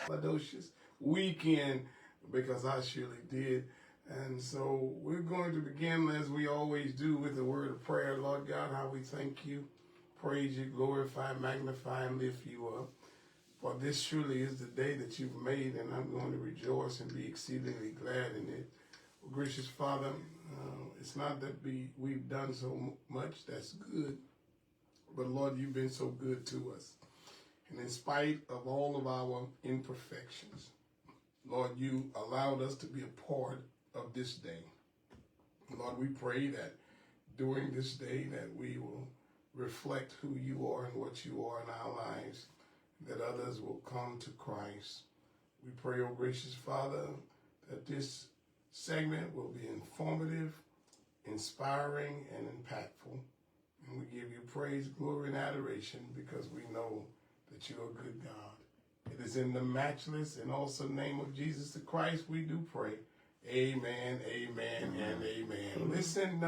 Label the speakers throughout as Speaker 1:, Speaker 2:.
Speaker 1: Natchitoches weekend, because I surely did. And so we're going to begin, as we always do, with a word of prayer. Lord God, how we thank you, praise you, glorify, magnify, and lift you up. For this surely is the day that you've made, and I'm going to rejoice and be exceedingly glad in it. Gracious Father, it's not that we've done so much that's good, but Lord, you've been so good to us. And in spite of all of our imperfections, Lord, you allowed us to be a part of this day. Lord, we pray that during this day that we will reflect who you are and what you are in our lives, that others will come to Christ. We pray, oh gracious Father, that this segment will be informative, inspiring, and impactful. And we give you praise, glory, and adoration because we know that you are a good God. It is in the matchless and awesome name of Jesus the Christ we do pray. Amen, amen, and amen. Listen,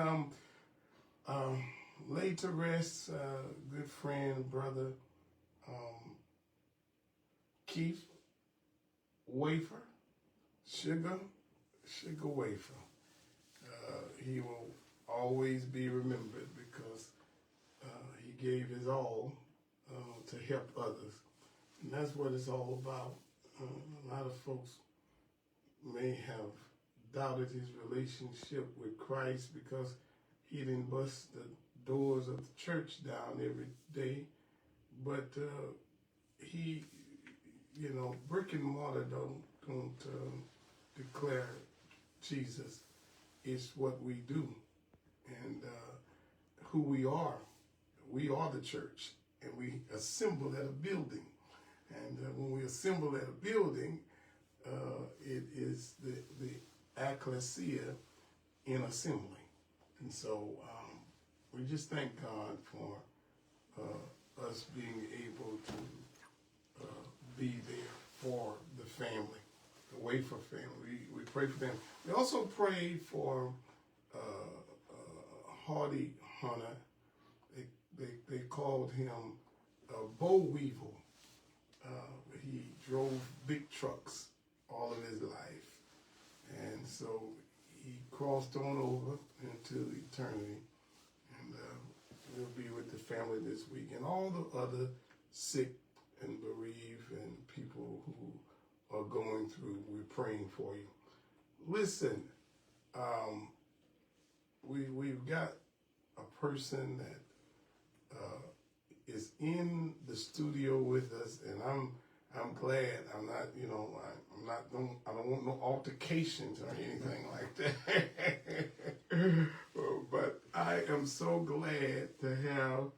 Speaker 1: lay to rest, good friend, brother, Keith Wafer, Sugar Wafer. He will always be remembered because he gave his all to help others. And that's what it's all about. A lot of folks may have doubted his relationship with Christ because he didn't bust the doors of the church down every day. But he, brick and mortar don't declare Jesus. It's what we do and who we are. We are the church, and we assemble at a building. And when we assemble at a building, it is the ecclesia in assembly. And so we just thank God for us being able to be there for the family, the Wafer family. We pray for them. We also pray for Hardy Hunter. They called him Boll Weevil. He drove big trucks all of his life. And so he crossed on over into eternity. And we'll be with the family this week. And all the other sick and bereaved and people who are going through, we're praying for you. Listen, we've got a person that is in the studio with us, and I'm glad. I'm not, I don't want no altercations or anything like that. But I am so glad to have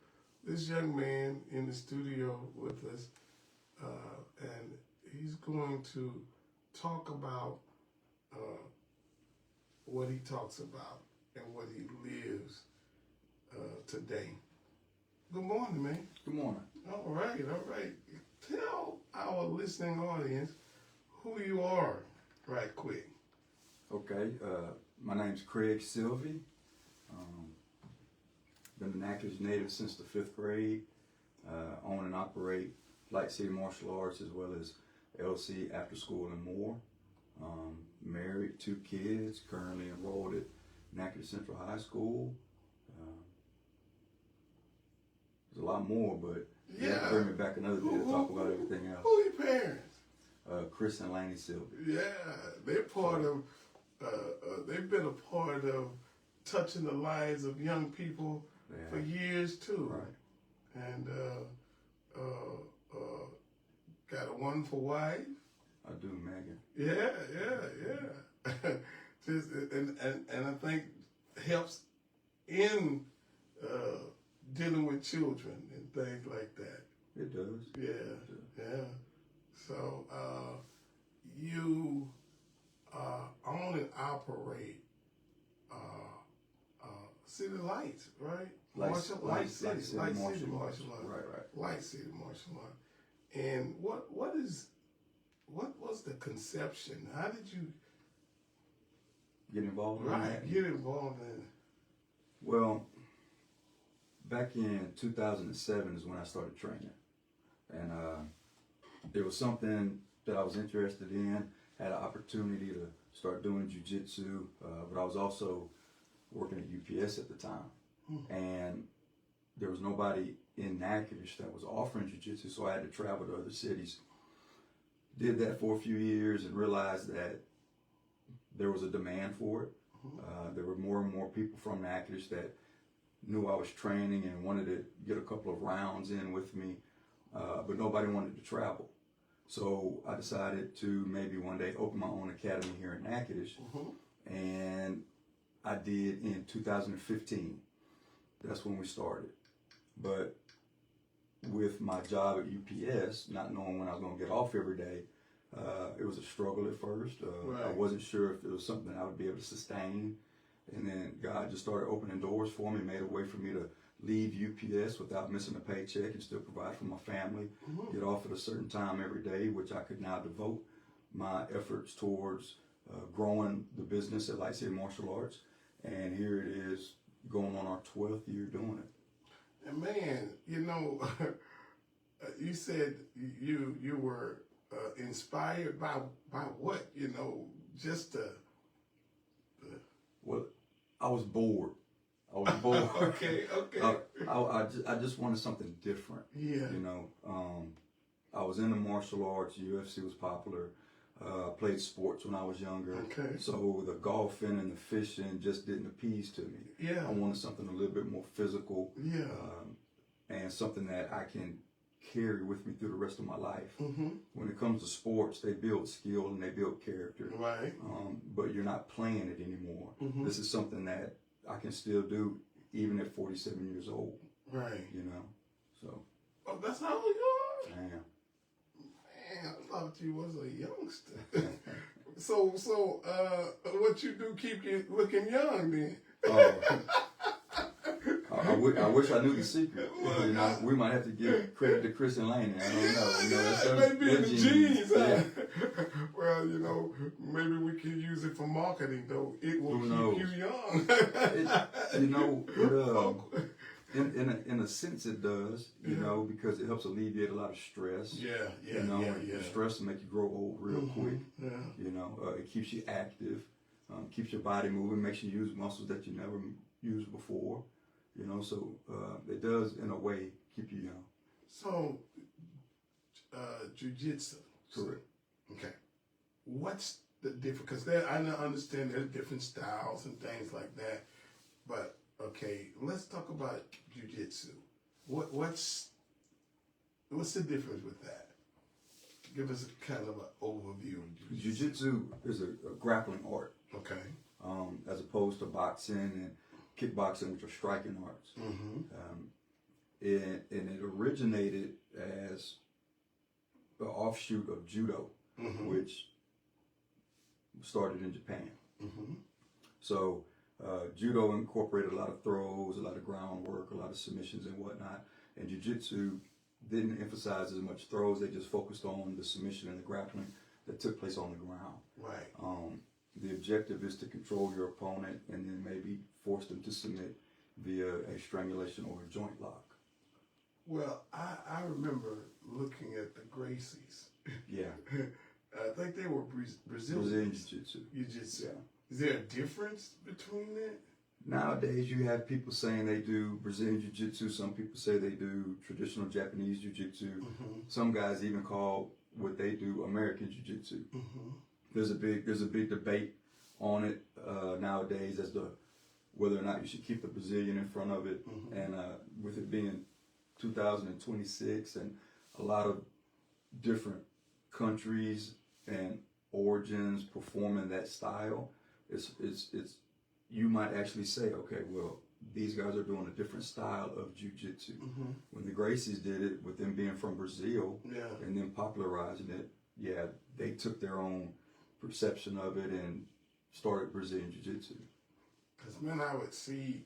Speaker 1: this young man in the studio with us, and he's going to talk about what he talks about and what he lives today. Good morning, man.
Speaker 2: Good morning.
Speaker 1: All right. Tell our listening audience who you are right quick.
Speaker 2: Okay, my name's Craig Sylvia. Been an Natchitoches native since the 5th grade. Own and operate Light City Martial Arts as well as LC After School and more. Married, 2 kids, currently enrolled at Natchitoches Central High School. There's a lot more, but you have to bring me back another day to talk about everything else.
Speaker 1: Who are your parents?
Speaker 2: Chris and Laney Sylvia.
Speaker 1: Yeah, they're part of, they've been a part of touching the lives of young people for years too.
Speaker 2: Right.
Speaker 1: And got a wonderful wife.
Speaker 2: I do, Megan.
Speaker 1: Yeah. Just, and I think helps in dealing with children and things like that.
Speaker 2: It does.
Speaker 1: Yeah. So you own and operate City Lights, right?
Speaker 2: Light City Martial Arts. Right.
Speaker 1: Light City Martial Arts. And what was the conception? How did you
Speaker 2: get involved in that?
Speaker 1: Get involved in it.
Speaker 2: Well, back in 2007 is when I started training. And it was something that I was interested in. Had an opportunity to start doing jiu-jitsu, but I was also working at UPS at the time. And there was nobody in Natchitoches that was offering jiu-jitsu, so I had to travel to other cities. Did that for a few years and realized that there was a demand for it. There were more and more people from Natchitoches that knew I was training and wanted to get a couple of rounds in with me, but nobody wanted to travel. So I decided to maybe one day open my own academy here in Natchitoches, and I did in 2015. That's when we started. But with my job at UPS, not knowing when I was going to get off every day, it was a struggle at first. I wasn't sure if it was something I would be able to sustain. And then God just started opening doors for me, made a way for me to leave UPS without missing a paycheck and still provide for my family, get off at a certain time every day, which I could now devote my efforts towards growing the business at Light City Martial Arts. And here it is, going on our 12th year doing it.
Speaker 1: And man, you know, you said you were inspired by what? You know, just
Speaker 2: well, I was bored.
Speaker 1: okay.
Speaker 2: I just wanted something different.
Speaker 1: Yeah.
Speaker 2: You know, I was into martial arts. UFC was popular. Played sports when I was younger.
Speaker 1: Okay.
Speaker 2: So the golfing and the fishing just didn't appease to me.
Speaker 1: Yeah.
Speaker 2: I wanted something a little bit more physical.
Speaker 1: Yeah.
Speaker 2: And something that I can carry with me through the rest of my life.
Speaker 1: Mm-hmm.
Speaker 2: When it comes to sports, they build skill and they build character.
Speaker 1: Right.
Speaker 2: But you're not playing it anymore.
Speaker 1: Mm-hmm.
Speaker 2: This is something that I can still do even at 47 years old.
Speaker 1: Right.
Speaker 2: You know, so.
Speaker 1: Oh, that's how old you are?
Speaker 2: I am.
Speaker 1: Man, I thought you was a youngster. so, what you do keep you looking young then?
Speaker 2: I wish I knew the secret.
Speaker 1: Well,
Speaker 2: you know, we might have to give credit to Chris and Laney. I don't know. You know,
Speaker 1: it may be in the genes.
Speaker 2: Yeah.
Speaker 1: Well, you know, maybe we can use it for marketing, though. It will keep you young.
Speaker 2: You know, in a sense it does, you know, because it helps alleviate a lot of stress.
Speaker 1: Yeah.
Speaker 2: You know, the stress will make you grow old real quick.
Speaker 1: Yeah.
Speaker 2: You know, it keeps you active, keeps your body moving, makes you use muscles that you never used before. You know, so it does, in a way, keep you young.
Speaker 1: So, jiu-jitsu.
Speaker 2: Correct.
Speaker 1: Okay. What's the difference? Because I understand there's different styles and things like that. But, okay, let's talk about jiu-jitsu. What's the difference with that? Give us a kind of an overview of jiu-jitsu.
Speaker 2: Jiu-jitsu is a grappling art.
Speaker 1: Okay.
Speaker 2: As opposed to boxing and kickboxing, which are striking arts.
Speaker 1: Mm-hmm.
Speaker 2: And it originated as an offshoot of judo, which started in Japan.
Speaker 1: Mm-hmm.
Speaker 2: So judo incorporated a lot of throws, a lot of groundwork, a lot of submissions and whatnot. And jiu-jitsu didn't emphasize as much throws. They just focused on the submission and the grappling that took place on the ground.
Speaker 1: Right.
Speaker 2: The objective is to control your opponent and then maybe force them to submit via a strangulation or a joint lock.
Speaker 1: Well, I remember looking at the Gracies.
Speaker 2: Yeah.
Speaker 1: I think they were Brazilian
Speaker 2: Jiu-Jitsu.
Speaker 1: Jiu-Jitsu.
Speaker 2: Yeah.
Speaker 1: Is there a difference between that?
Speaker 2: Nowadays, you have people saying they do Brazilian Jiu-Jitsu. Some people say they do traditional Japanese Jiu-Jitsu.
Speaker 1: Mm-hmm.
Speaker 2: Some guys even call what they do American Jiu-Jitsu.
Speaker 1: Mm-hmm.
Speaker 2: There's a big debate on it nowadays as to whether or not you should keep the Brazilian in front of it.
Speaker 1: Mm-hmm.
Speaker 2: And with it being 2026 and a lot of different countries and origins performing that style, it's you might actually say, okay, well, these guys are doing a different style of jiu-jitsu.
Speaker 1: Mm-hmm.
Speaker 2: When the Gracies did it, with them being from Brazil and then popularizing it, they took their own perception of it and started Brazilian Jiu-Jitsu.
Speaker 1: Because, man, I would see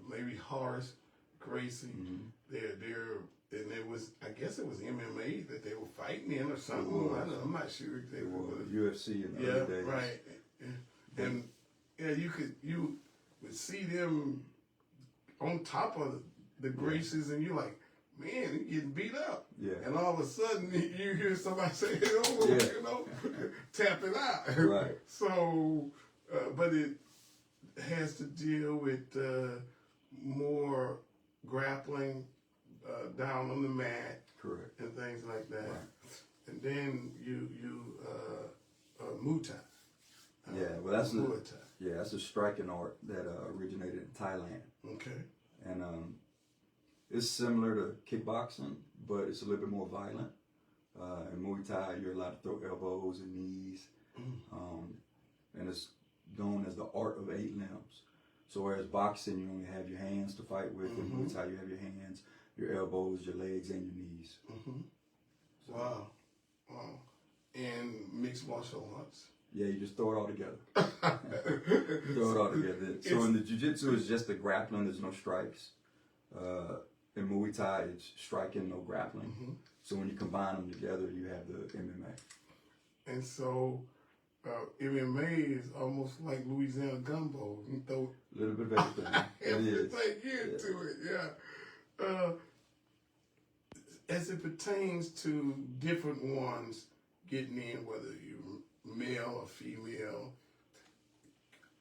Speaker 1: maybe Horace Gracie, and it was, I guess it was MMA that they were fighting in or something. I'm not sure if they were.
Speaker 2: UFC in the early days.
Speaker 1: Right. And you would see them on top of the Gracies, and you're like, man, he's getting beat up.
Speaker 2: Yeah.
Speaker 1: And all of a sudden, you hear somebody say, oh,
Speaker 2: Yeah.
Speaker 1: you know, tap it out.
Speaker 2: Right.
Speaker 1: So, but it has to deal with more grappling down on the mat.
Speaker 2: Correct.
Speaker 1: And things like that.
Speaker 2: Right.
Speaker 1: And then you Muay Thai.
Speaker 2: Yeah, well, that's
Speaker 1: Muay Thai.
Speaker 2: that's a striking art that originated in Thailand.
Speaker 1: Okay.
Speaker 2: And it's similar to kickboxing, but it's a little bit more violent. In Muay Thai, you're allowed to throw elbows and knees, and it's known as the art of 8 limbs. So whereas boxing, you only have your hands to fight with, in Muay Thai, you have your hands, your elbows, your legs, and your knees. So,
Speaker 1: Wow. And mixed martial arts.
Speaker 2: yeah, you just throw it all together. Throw it all together. So in the jiu-jitsu, it's just the grappling. There's no strikes. In Muay Thai, it's striking, no grappling. So when you combine them together, you have the MMA.
Speaker 1: And so MMA is almost like Louisiana gumbo. You throw
Speaker 2: A little bit of everything.
Speaker 1: everything into it. Yeah. As it pertains to different ones getting in, whether you're male or female,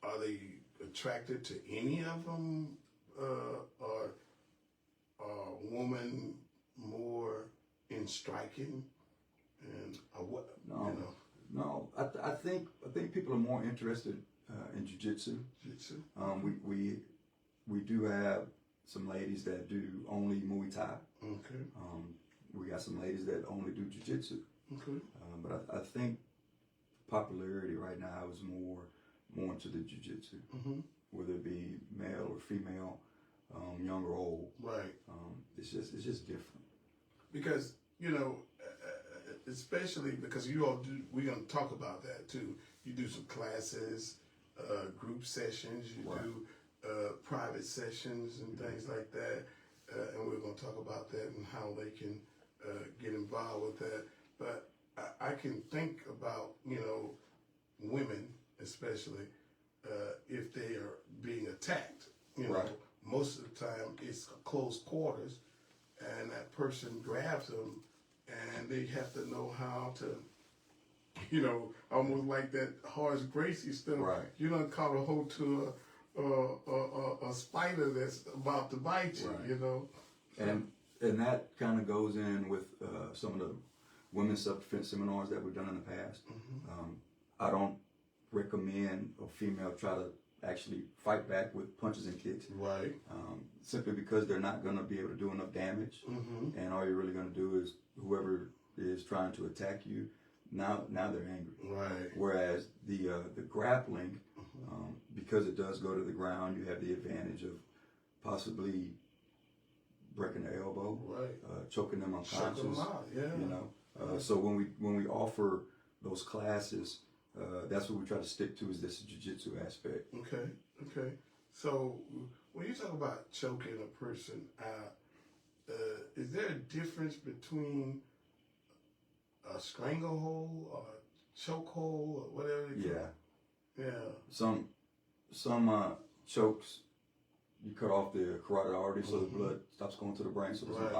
Speaker 1: are they attracted to any of them? Or are women more in striking? And what?
Speaker 2: No,
Speaker 1: You know,
Speaker 2: no. I think people are more interested in jiu-jitsu.
Speaker 1: jiu-jitsu.
Speaker 2: We do have some ladies that do only Muay Thai.
Speaker 1: Okay.
Speaker 2: We got some ladies that only do jiu-jitsu.
Speaker 1: Okay.
Speaker 2: But I think popularity right now is more into the jiu-jitsu, whether it be male or female, young or old.
Speaker 1: Right.
Speaker 2: It's just different.
Speaker 1: Because, you know, especially because you all do, we're going to talk about that too. You do some classes, group sessions, you
Speaker 2: Right.
Speaker 1: do private sessions and things like that. And we're going to talk about that and how they can get involved with that. But I can think about, you know, women especially, if they are being attacked. You know,
Speaker 2: Right.
Speaker 1: most of the time it's close quarters, and that person grabs them, and they have to know how to, you know, almost like that Horace Gracie stuff.
Speaker 2: Right.
Speaker 1: You don't call a hold to a spider that's about to bite you.
Speaker 2: Right.
Speaker 1: You know,
Speaker 2: And that kind of goes in with some of the women's self-defense seminars that we've done in the past. I don't recommend a female try to actually fight back with punches and kicks.
Speaker 1: right?
Speaker 2: Simply because they're not going to be able to do enough damage. And all you're really going to do is whoever is trying to attack you, now they're angry.
Speaker 1: Right.
Speaker 2: Whereas the grappling, because it does go to the ground, you have the advantage of possibly breaking their elbow,
Speaker 1: Right.
Speaker 2: choking them
Speaker 1: Shut them
Speaker 2: unconscious.
Speaker 1: out. Yeah.
Speaker 2: You know, so when we offer those classes, that's what we try to stick to is this jiu-jitsu aspect.
Speaker 1: Okay. Okay. So when you talk about choking a person out, is there a difference between a stranglehold or a chokehold or whatever? Yeah.
Speaker 2: Some chokes, you cut off the carotid artery, so the blood stops going to the brain, so there's no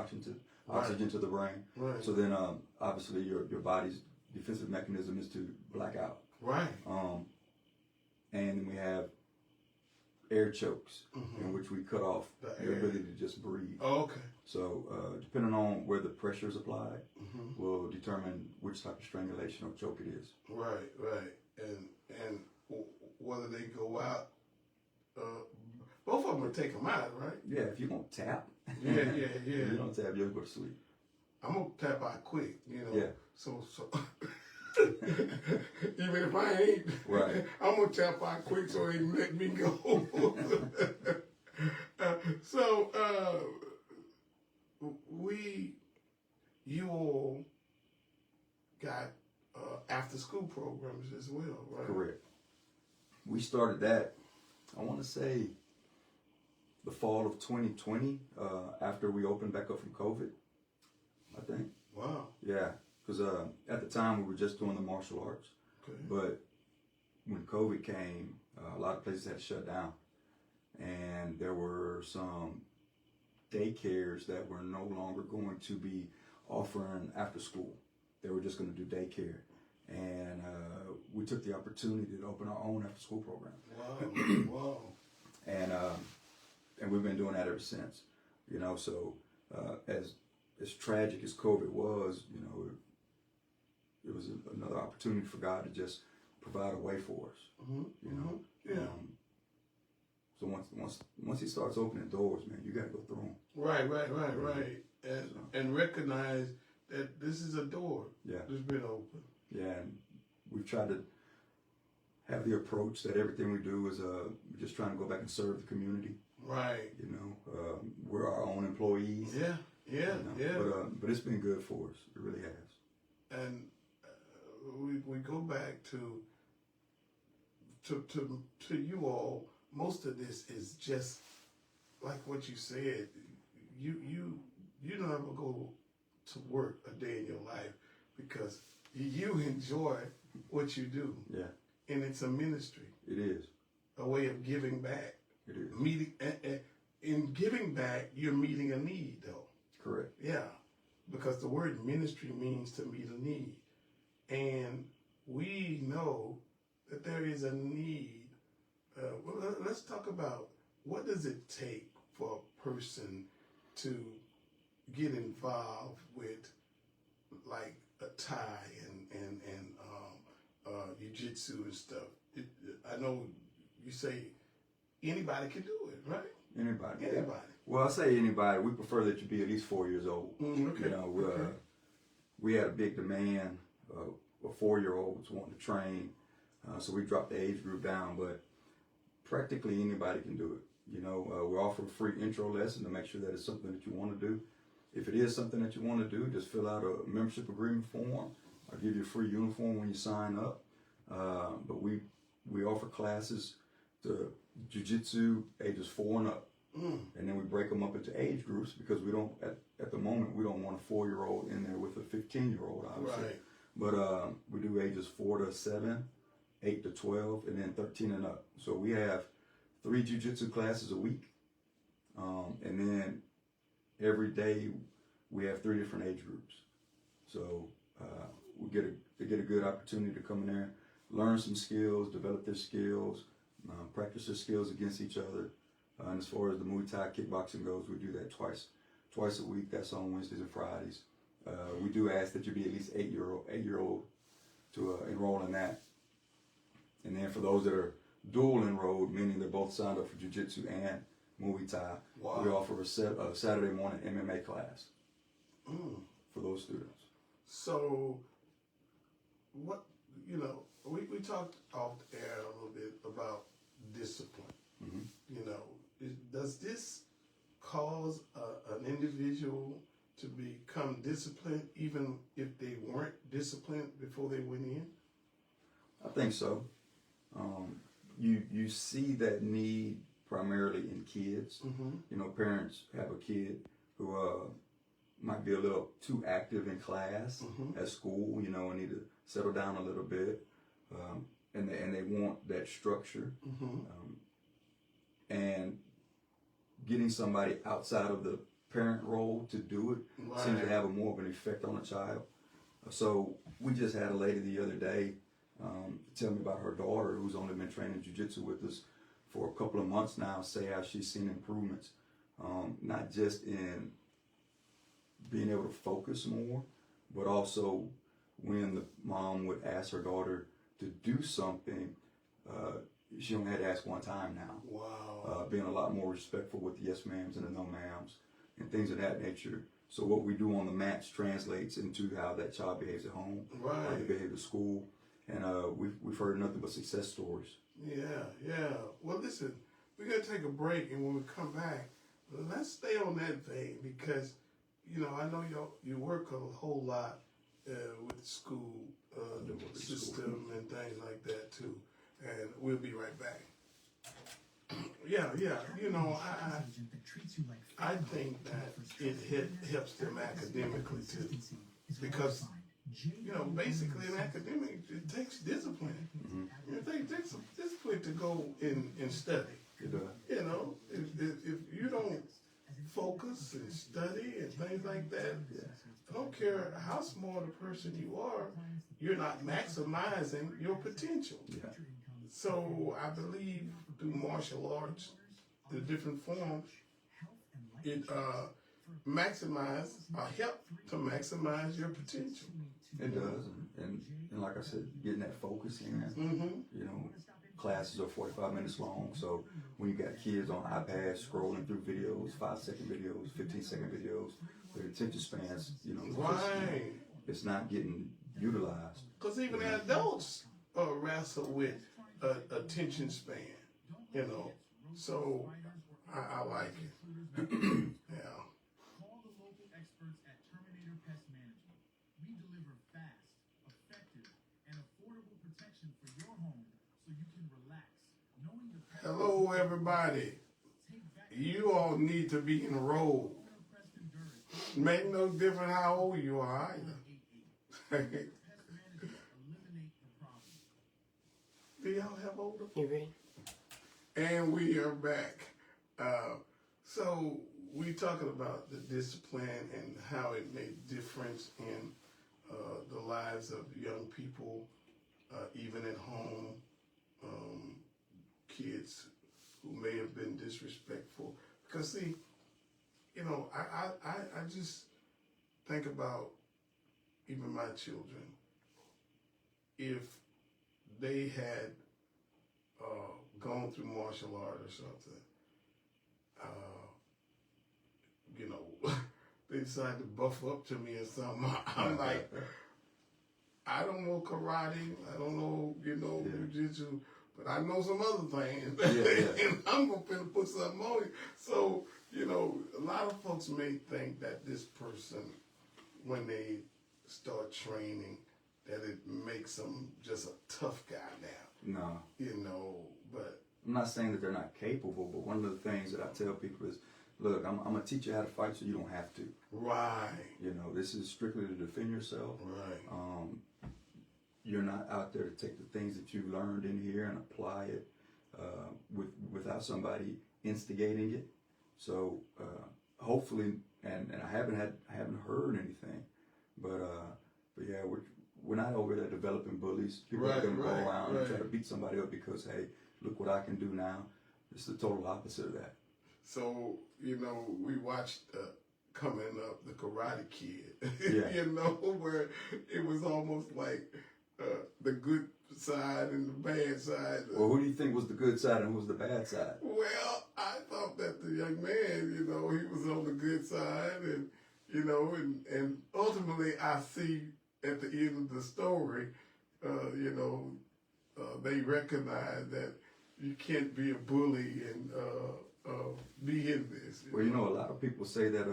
Speaker 2: oxygen to the brain.
Speaker 1: Right.
Speaker 2: So then, obviously, your body's defensive mechanism is to black out.
Speaker 1: Right.
Speaker 2: And then we have air chokes, in which we cut off your ability to just breathe.
Speaker 1: Oh, okay.
Speaker 2: So, depending on where the pressure is applied, will determine which type of strangulation or choke it is.
Speaker 1: Right. Right. And whether they go out, both of them will take them out, right?
Speaker 2: Yeah, if you don't tap.
Speaker 1: Yeah.
Speaker 2: If you don't tap, you'll go to sleep.
Speaker 1: I'm gonna tap out quick, you know.
Speaker 2: Yeah.
Speaker 1: So even if I ain't,
Speaker 2: Right.
Speaker 1: I'm gonna tap out quick so they can let me go. You all got after school programs as well, right?
Speaker 2: Correct. We started that, I want to say, the fall of 2020, after we opened back up from COVID, I think.
Speaker 1: Wow.
Speaker 2: Yeah, because at the time we were just doing the martial arts,
Speaker 1: Okay.
Speaker 2: but when COVID came, a lot of places had to shut down, and there were some daycares that were no longer going to be offering after school. They were just going to do daycare. And we took the opportunity to open our own after school program.
Speaker 1: Wow, wow.
Speaker 2: And we've been doing that ever since. You know, so as tragic as COVID was, you know, it was another opportunity for God to just provide a way for us.
Speaker 1: Mm-hmm.
Speaker 2: You know,
Speaker 1: yeah.
Speaker 2: So once He starts opening doors, man, you got to go through them.
Speaker 1: Right. And recognize that this is a door that's been open.
Speaker 2: Yeah, and we've tried to have the approach that everything we do is we're just trying to go back and serve the community.
Speaker 1: Right.
Speaker 2: You know, we're our own employees.
Speaker 1: Yeah.
Speaker 2: You know? But it's been good for us. It really has.
Speaker 1: And we go back to you all. Most of this is just like what you said. You don't ever go to work a day in your life because you enjoy what you do.
Speaker 2: Yeah.
Speaker 1: And it's a ministry.
Speaker 2: It is.
Speaker 1: A way of giving back.
Speaker 2: It is.
Speaker 1: In giving back, you're meeting a need, though.
Speaker 2: Correct.
Speaker 1: Yeah. Because the word ministry means to meet a need. And we know that there is a need. Well, let's talk about what does it take for a person to get involved with like a Thai and jiu-jitsu and stuff. I know you say anybody can do it, right?
Speaker 2: Anybody.
Speaker 1: Anybody.
Speaker 2: Yeah. Well, I say anybody. We prefer that you be at least 4 years old.
Speaker 1: Okay.
Speaker 2: You know, we had a big demand of 4-year-olds wanting to train, so we dropped the age group down. But practically anybody can do it. You know, we offer a free intro lesson to make sure that it's something that you want to do. If it is something that you want to do, just fill out a membership agreement form. I'll give you a free uniform when you sign up. But we offer classes to jiu-jitsu ages 4 and up. And then we break them up into age groups because we don't, at the moment, we don't want a 4-year-old in there with a 15-year-old, obviously.
Speaker 1: Right.
Speaker 2: But we do ages 4 to 7, 8 to 12, and then 13 and up. So we have 3 jiu-jitsu classes a week. And then every day we have 3 different age groups. So they get a good opportunity to come in there, learn some skills, develop their skills, practice their skills against each other. And as far as the Muay Thai kickboxing goes, we do that twice a week. That's on Wednesdays and Fridays. We do ask that you be at least 8 year old to enroll in that. And then for those that are dual enrolled, meaning they're both signed up for Jiu-Jitsu and Muay Thai, we offer a Saturday morning MMA class for those students.
Speaker 1: So, what, you know, we talked off the air a little bit about discipline.
Speaker 2: Mm-hmm.
Speaker 1: You know, does this cause an individual to become disciplined even if they weren't disciplined before they went in?
Speaker 2: I think so. You see that need primarily in kids.
Speaker 1: Mm-hmm.
Speaker 2: You know, parents have a kid who might be a little too active in class at school, you know, and need to settle down a little bit. And they want that structure. And getting somebody outside of the parent role to do it seems to have more of an effect on a child. So we just had a lady the other day tell me about her daughter who's only been training jiu-jitsu with us for a couple of months now, say how she's seen improvements, not just in being able to focus more, but also when the mom would ask her daughter to do something, she only had to ask one time now.
Speaker 1: Wow.
Speaker 2: Being a lot more respectful with the yes ma'ams and the no ma'ams and things of that nature. So what we do on the mats translates into how that child behaves at home, how they behave at school. And we've heard nothing but success stories.
Speaker 1: Yeah. Well, listen, we're going to take a break, and when we come back, let's stay on that vein because, you know, I know you work a whole lot with the school system and things like that, too. And we'll be right back. Yeah. You know, I think that it helps them academically, too. Because, you know, basically in academic, it takes discipline. It takes discipline to go and study.
Speaker 2: It does.
Speaker 1: You know, if you don't focus focus and study and things like that. I don't care how smart a person you are, you're not maximizing your potential.
Speaker 2: Yeah.
Speaker 1: So I believe through martial arts, the different forms, it maximize or help to maximize your potential.
Speaker 2: It does, and like I said, getting that focus in.
Speaker 1: Mm-hmm.
Speaker 2: You know, classes are 45 minutes long, so when you got kids on iPads scrolling through videos, 5-second videos, 15-second videos, their attention spans, you know,
Speaker 1: Right.
Speaker 2: it's not getting utilized.
Speaker 1: Because even adults wrestle with attention span, you know. So I like it. Yeah.
Speaker 3: Call the local experts at Terminator Pest Management. We deliver fast, effective, and affordable protection for your home so you can relax, knowing the pest.
Speaker 1: Hello, everybody. You all need to be enrolled. Make no difference how old you are either. Do y'all have older?
Speaker 4: You ready?
Speaker 1: And we are back. So we talking about the discipline and how it made difference in the lives of young people, even at home, kids who may have been disrespectful. Because see, you know, I just think about even my children. If they had gone through martial art or something, you know, they decided to buff up to me or something. I'm like, I don't know karate, I don't know, you know, jiu-jitsu, but I know some other things. And I'm going to put something on you. So, you know, a lot of folks may think that this person, when they start training, that it makes them just a tough guy now.
Speaker 2: No.
Speaker 1: You know, but
Speaker 2: I'm not saying that they're not capable, but one of the things that I tell people is, look, I'm going to teach you how to fight so you don't have to.
Speaker 1: right,
Speaker 2: You know, this is strictly to defend yourself.
Speaker 1: right.
Speaker 2: You're not out there to take the things that you learned in here and apply it without somebody instigating it. So hopefully, and I haven't heard anything, but yeah, we're not over there developing bullies. People are going to go around and try to beat somebody up because, hey, look what I can do now. It's the total opposite of that.
Speaker 1: So, you know, we watched coming up the Karate Kid,
Speaker 2: Yeah.
Speaker 1: you know, where it was almost like the good side and the bad side.
Speaker 2: Well, who do you think was the good side and who was the bad side?
Speaker 1: Well, I thought that the young man, you know, he was on the good side, and you know, and ultimately I see at the end of the story, you know, they recognize that you can't be a bully and be in this.
Speaker 2: Well, you know, a lot of people say that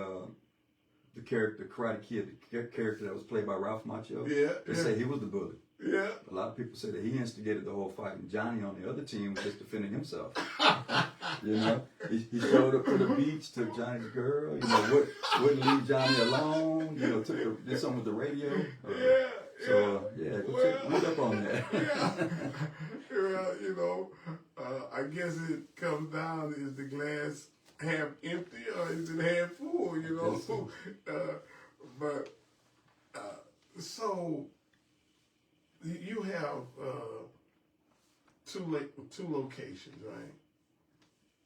Speaker 2: the character, Karate Kid, the character that was played by Ralph Macchio, they say he was the bully.
Speaker 1: Yeah.
Speaker 2: A lot of people say that he instigated the whole fight, and Johnny on the other team was just defending himself. You know, he showed up to the beach, took Johnny's girl, you know, wouldn't leave Johnny alone, you know, did something with the radio. Read up on that.
Speaker 1: Well, you know, I guess it comes down, is the glass half empty or is it half full, you know?
Speaker 2: Yes,
Speaker 1: So you have two locations, right?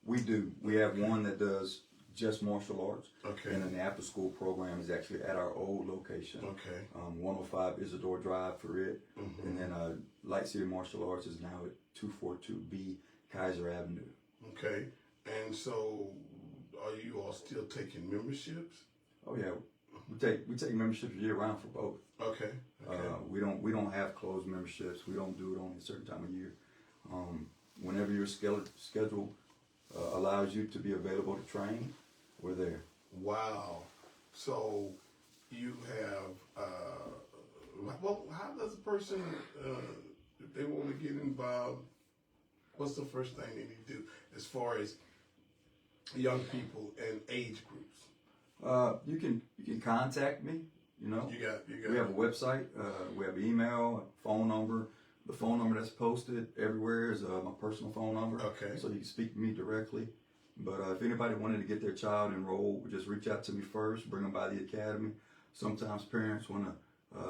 Speaker 2: We do. We have one that does just martial arts.
Speaker 1: Okay.
Speaker 2: And then the after school program is actually at our old location.
Speaker 1: Okay.
Speaker 2: 105 Isidore Drive for it.
Speaker 1: Mm-hmm.
Speaker 2: And then Light City Martial Arts is now at 242B Kaiser Avenue.
Speaker 1: Okay. And so are you all still taking memberships?
Speaker 2: Oh yeah. We take memberships year round for both.
Speaker 1: Okay.
Speaker 2: We don't have closed memberships. We don't do it only a certain time of year. Whenever your schedule allows you to be available to train, we're there.
Speaker 1: Wow. So you have, well, how does a person, if they want to get involved, what's the first thing they need to do as far as young people and age groups?
Speaker 2: You can contact me. You know, we have a website, we have email, phone number. The phone number that's posted everywhere is my personal phone number.
Speaker 1: Okay.
Speaker 2: So you can speak to me directly. But if anybody wanted to get their child enrolled, just reach out to me first, bring them by the academy. Sometimes parents want to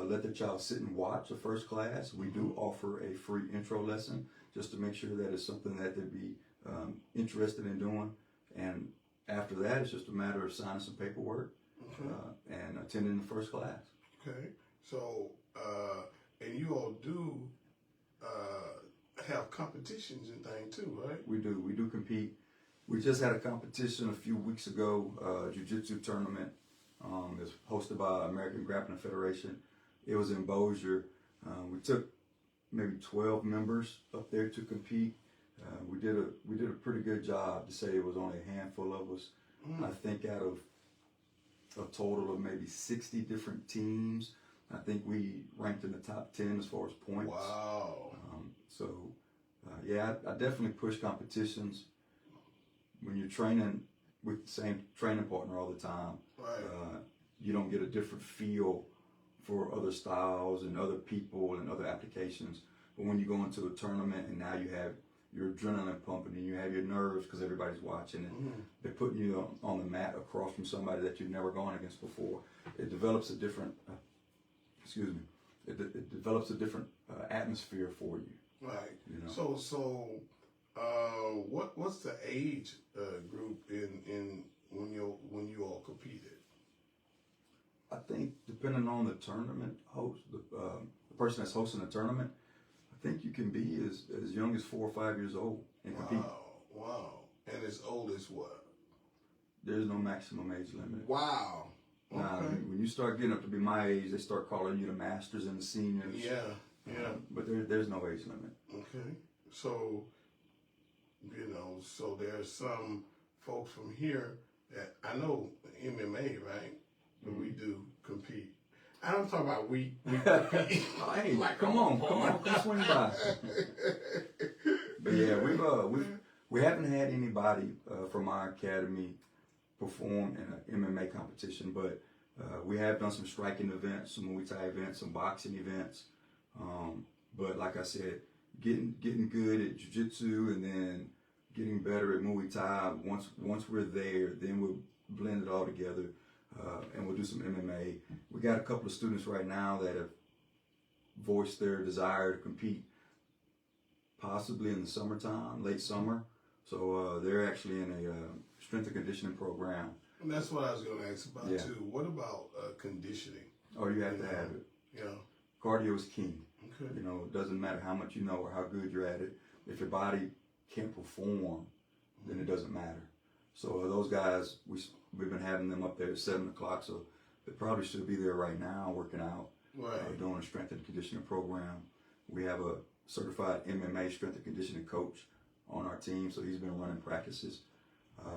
Speaker 2: let their child sit and watch a first class. We do offer a free intro lesson just to make sure that it's something that they'd be interested in doing. And after that, it's just a matter of signing some paperwork and attending the first class.
Speaker 1: Okay. So, and you all do have competitions and things too, right?
Speaker 2: We do compete. We just had a competition a few weeks ago, jiu-jitsu tournament. It's hosted by American Grappling Federation. It was in Bossier. We took maybe 12 members up there to compete. We did a pretty good job. To say it was only a handful of us. I think out of a total of maybe 60 different teams, I think we ranked in the top 10 as far as points.
Speaker 1: Wow.
Speaker 2: I definitely push competitions. When you're training with the same training partner all the time,
Speaker 1: Right.
Speaker 2: You don't get a different feel for other styles and other people and other applications. But when you go into a tournament and now you have your adrenaline pumping and you have your nerves because everybody's watching and they're putting you on the mat across from somebody that you've never gone against before, it develops a different, it develops a different atmosphere for you.
Speaker 1: Right.
Speaker 2: You know?
Speaker 1: So, what's the age group in when you all competed?
Speaker 2: I think depending on the tournament host, the person that's hosting the tournament, I think you can be as young as 4 or 5 years old and compete.
Speaker 1: Wow. And as old as what?
Speaker 2: There's no maximum age limit.
Speaker 1: Wow. Okay.
Speaker 2: Now, when you start getting up to be my age, they start calling you the masters and the seniors.
Speaker 1: Yeah.
Speaker 2: But there's no age limit.
Speaker 1: Okay. So, so there's some folks from here that I know MMA, right? But we do compete. I don't talk about we compete.
Speaker 2: Hey,
Speaker 1: like
Speaker 2: come on, come swing by. But yeah, we haven't had anybody from our academy perform in an MMA competition, but we have done some striking events, some Muay Thai events, some boxing events. But like I said, getting good at jiu-jitsu and then getting better at Muay Thai. Once we're there, then we'll blend it all together. And we'll do some MMA. We got a couple of students right now that have voiced their desire to compete possibly in the summertime, late summer. So they're actually in a strength and conditioning program.
Speaker 1: And that's what I was going to ask about too. What about conditioning?
Speaker 2: Oh, you have to have it.
Speaker 1: Yeah.
Speaker 2: Cardio is king.
Speaker 1: Okay.
Speaker 2: It doesn't matter how much you know or how good you're at it. If your body can't perform, then it doesn't matter. So those guys, we've been having them up there at 7 o'clock, so they probably should be there right now working out, doing a strength and conditioning program. We have a certified MMA strength and conditioning coach on our team, so he's been running practices.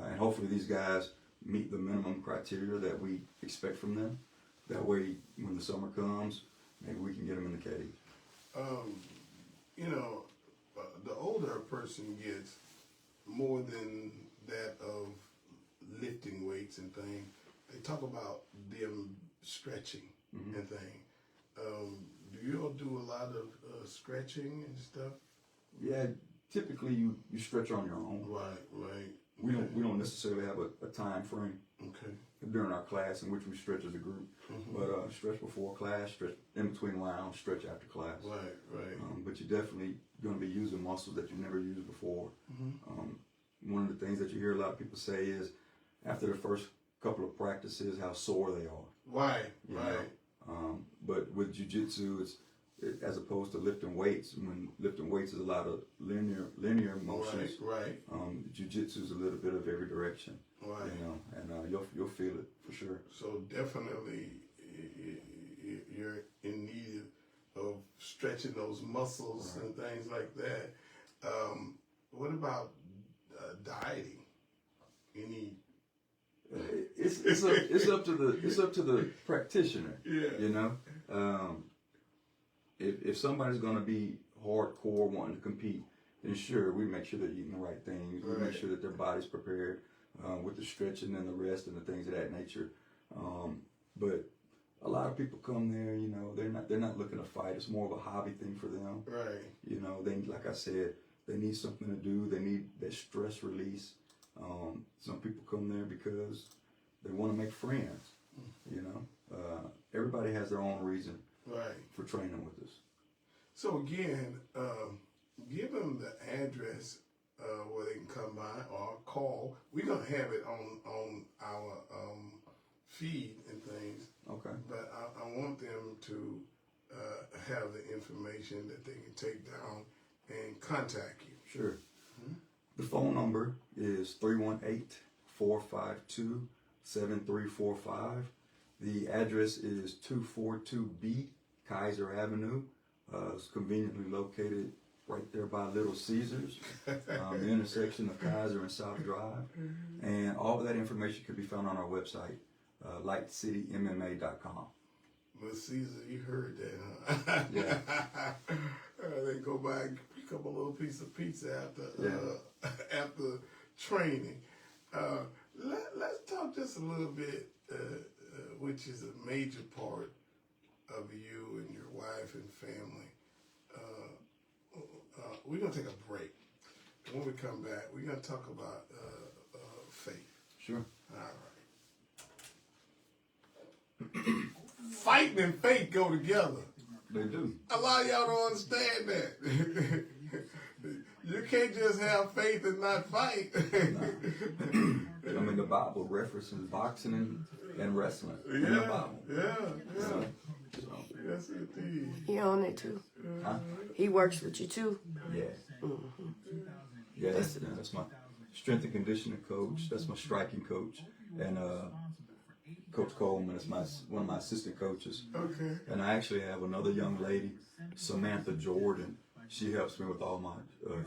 Speaker 2: And hopefully these guys meet the minimum criteria that we expect from them. That way, when the summer comes, maybe we can get them in the cage.
Speaker 1: The older a person gets, more than that of lifting weights and things, they talk about them stretching and things. Do you all do a lot of stretching and stuff?
Speaker 2: Yeah, typically you stretch on your own.
Speaker 1: Right.
Speaker 2: We don't necessarily have a time frame during our class in which we stretch as a group. But stretch before class, stretch in between rounds, stretch after class.
Speaker 1: Right.
Speaker 2: But you're definitely going to be using muscles that you've never used before. One of the things that you hear a lot of people say is after the first couple of practices how sore they are.
Speaker 1: Right.
Speaker 2: But with jiu-jitsu, as opposed to lifting weights, when lifting weights is a lot of linear motions.
Speaker 1: Right.
Speaker 2: Jiu-jitsu is a little bit of every direction.
Speaker 1: Right.
Speaker 2: And you'll feel it for sure.
Speaker 1: So definitely you're in need of stretching those muscles and things like that. What about dieting? Any?
Speaker 2: It's up to the practitioner.
Speaker 1: Yeah.
Speaker 2: If somebody's gonna be hardcore wanting to compete, then sure, we make sure they're eating the right things. We make sure that their body's prepared with the stretching and the rest and the things of that nature. But a lot of people come there, they're not looking to fight. It's more of a hobby thing for them.
Speaker 1: Right.
Speaker 2: They, like I said, they need something to do. They need that stress release. Some people come there because they want to make friends. You know, everybody has their own reason for training with us.
Speaker 1: So again, give them the address where they can come by or call. We're gonna have it on our feed and things.
Speaker 2: Okay.
Speaker 1: But I want them to have the information that they can take down and contact you.
Speaker 2: Sure. The phone number is 318-452-7345. The address is 242B Kaiser Avenue. It's conveniently located right there by Little Caesars, the intersection of Kaiser and South Drive. And all of that information can be found on our website, lightcitymma.com.
Speaker 1: Well, Caesar, you heard that, huh?
Speaker 2: Yeah.
Speaker 1: They go by and pick up a little piece of pizza after training. Let's talk just a little bit, which is a major part of you and your wife and family. We're going to take a break. And when we come back, we're going to talk about faith.
Speaker 2: Sure.
Speaker 1: All right. Fighting and faith go together.
Speaker 2: They do.
Speaker 1: A lot of y'all don't understand that. You can't just have faith and not fight.
Speaker 2: I mean, the Bible references boxing and wrestling in the Bible.
Speaker 1: Yeah.
Speaker 2: So,
Speaker 1: Yes, indeed.
Speaker 4: He on it too.
Speaker 2: huh?
Speaker 4: He works with you too.
Speaker 2: Yeah. Yeah, that's my strength and conditioning coach. That's my striking coach. And Coach Coleman is one of my assistant coaches.
Speaker 1: Okay.
Speaker 2: And I actually have another young lady, Samantha Jordan. She helps me with all my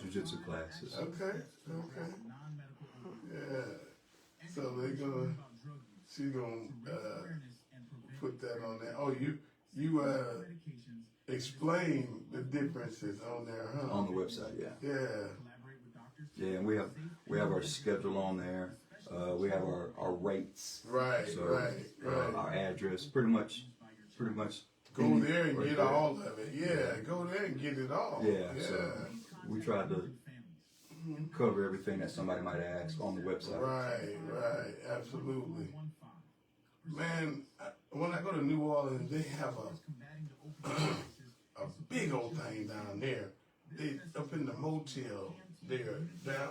Speaker 2: jiu-jitsu classes.
Speaker 1: Okay. Yeah. So she's gonna put that on there. Oh, you explain the differences on there, huh?
Speaker 2: On the website, yeah.
Speaker 1: Yeah.
Speaker 2: Yeah, and we have our schedule on there. We have our rates.
Speaker 1: Right.
Speaker 2: Our address. Pretty much.
Speaker 1: Go there and
Speaker 2: right
Speaker 1: get
Speaker 2: there.
Speaker 1: all of it. Yeah, go there and get it all.
Speaker 2: Yeah. So we try to cover everything that somebody might ask on the website.
Speaker 1: Right. Absolutely. Man, when I go to New Orleans, they have a big old thing down there. They up in the motel there,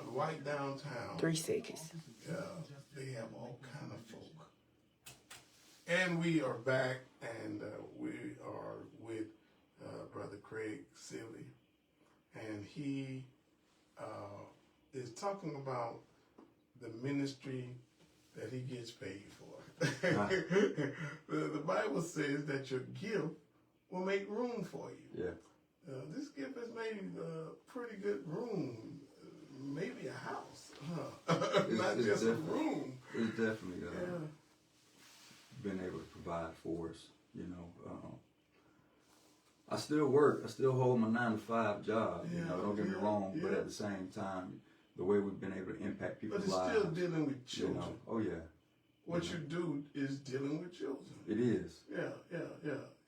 Speaker 1: right downtown.
Speaker 4: 3 seconds.
Speaker 1: Yeah, they have all kind of folk. And we are back, and we are with Brother Craig Sylvia, and he is talking about the ministry that he gets paid for. The Bible says that your gift will make room for you.
Speaker 2: Yeah.
Speaker 1: This gift has made pretty good room, maybe a house, not
Speaker 2: It's
Speaker 1: just a room.
Speaker 2: It's definitely been able to provide for us. You know, I still work. I still hold my 9-to-5 job. You know, don't get me wrong. But at the same time, the way we've been able to impact people's lives.
Speaker 1: But it's still dealing with children.
Speaker 2: You know? Oh yeah.
Speaker 1: What you do is dealing with children.
Speaker 2: It is.
Speaker 1: Yeah.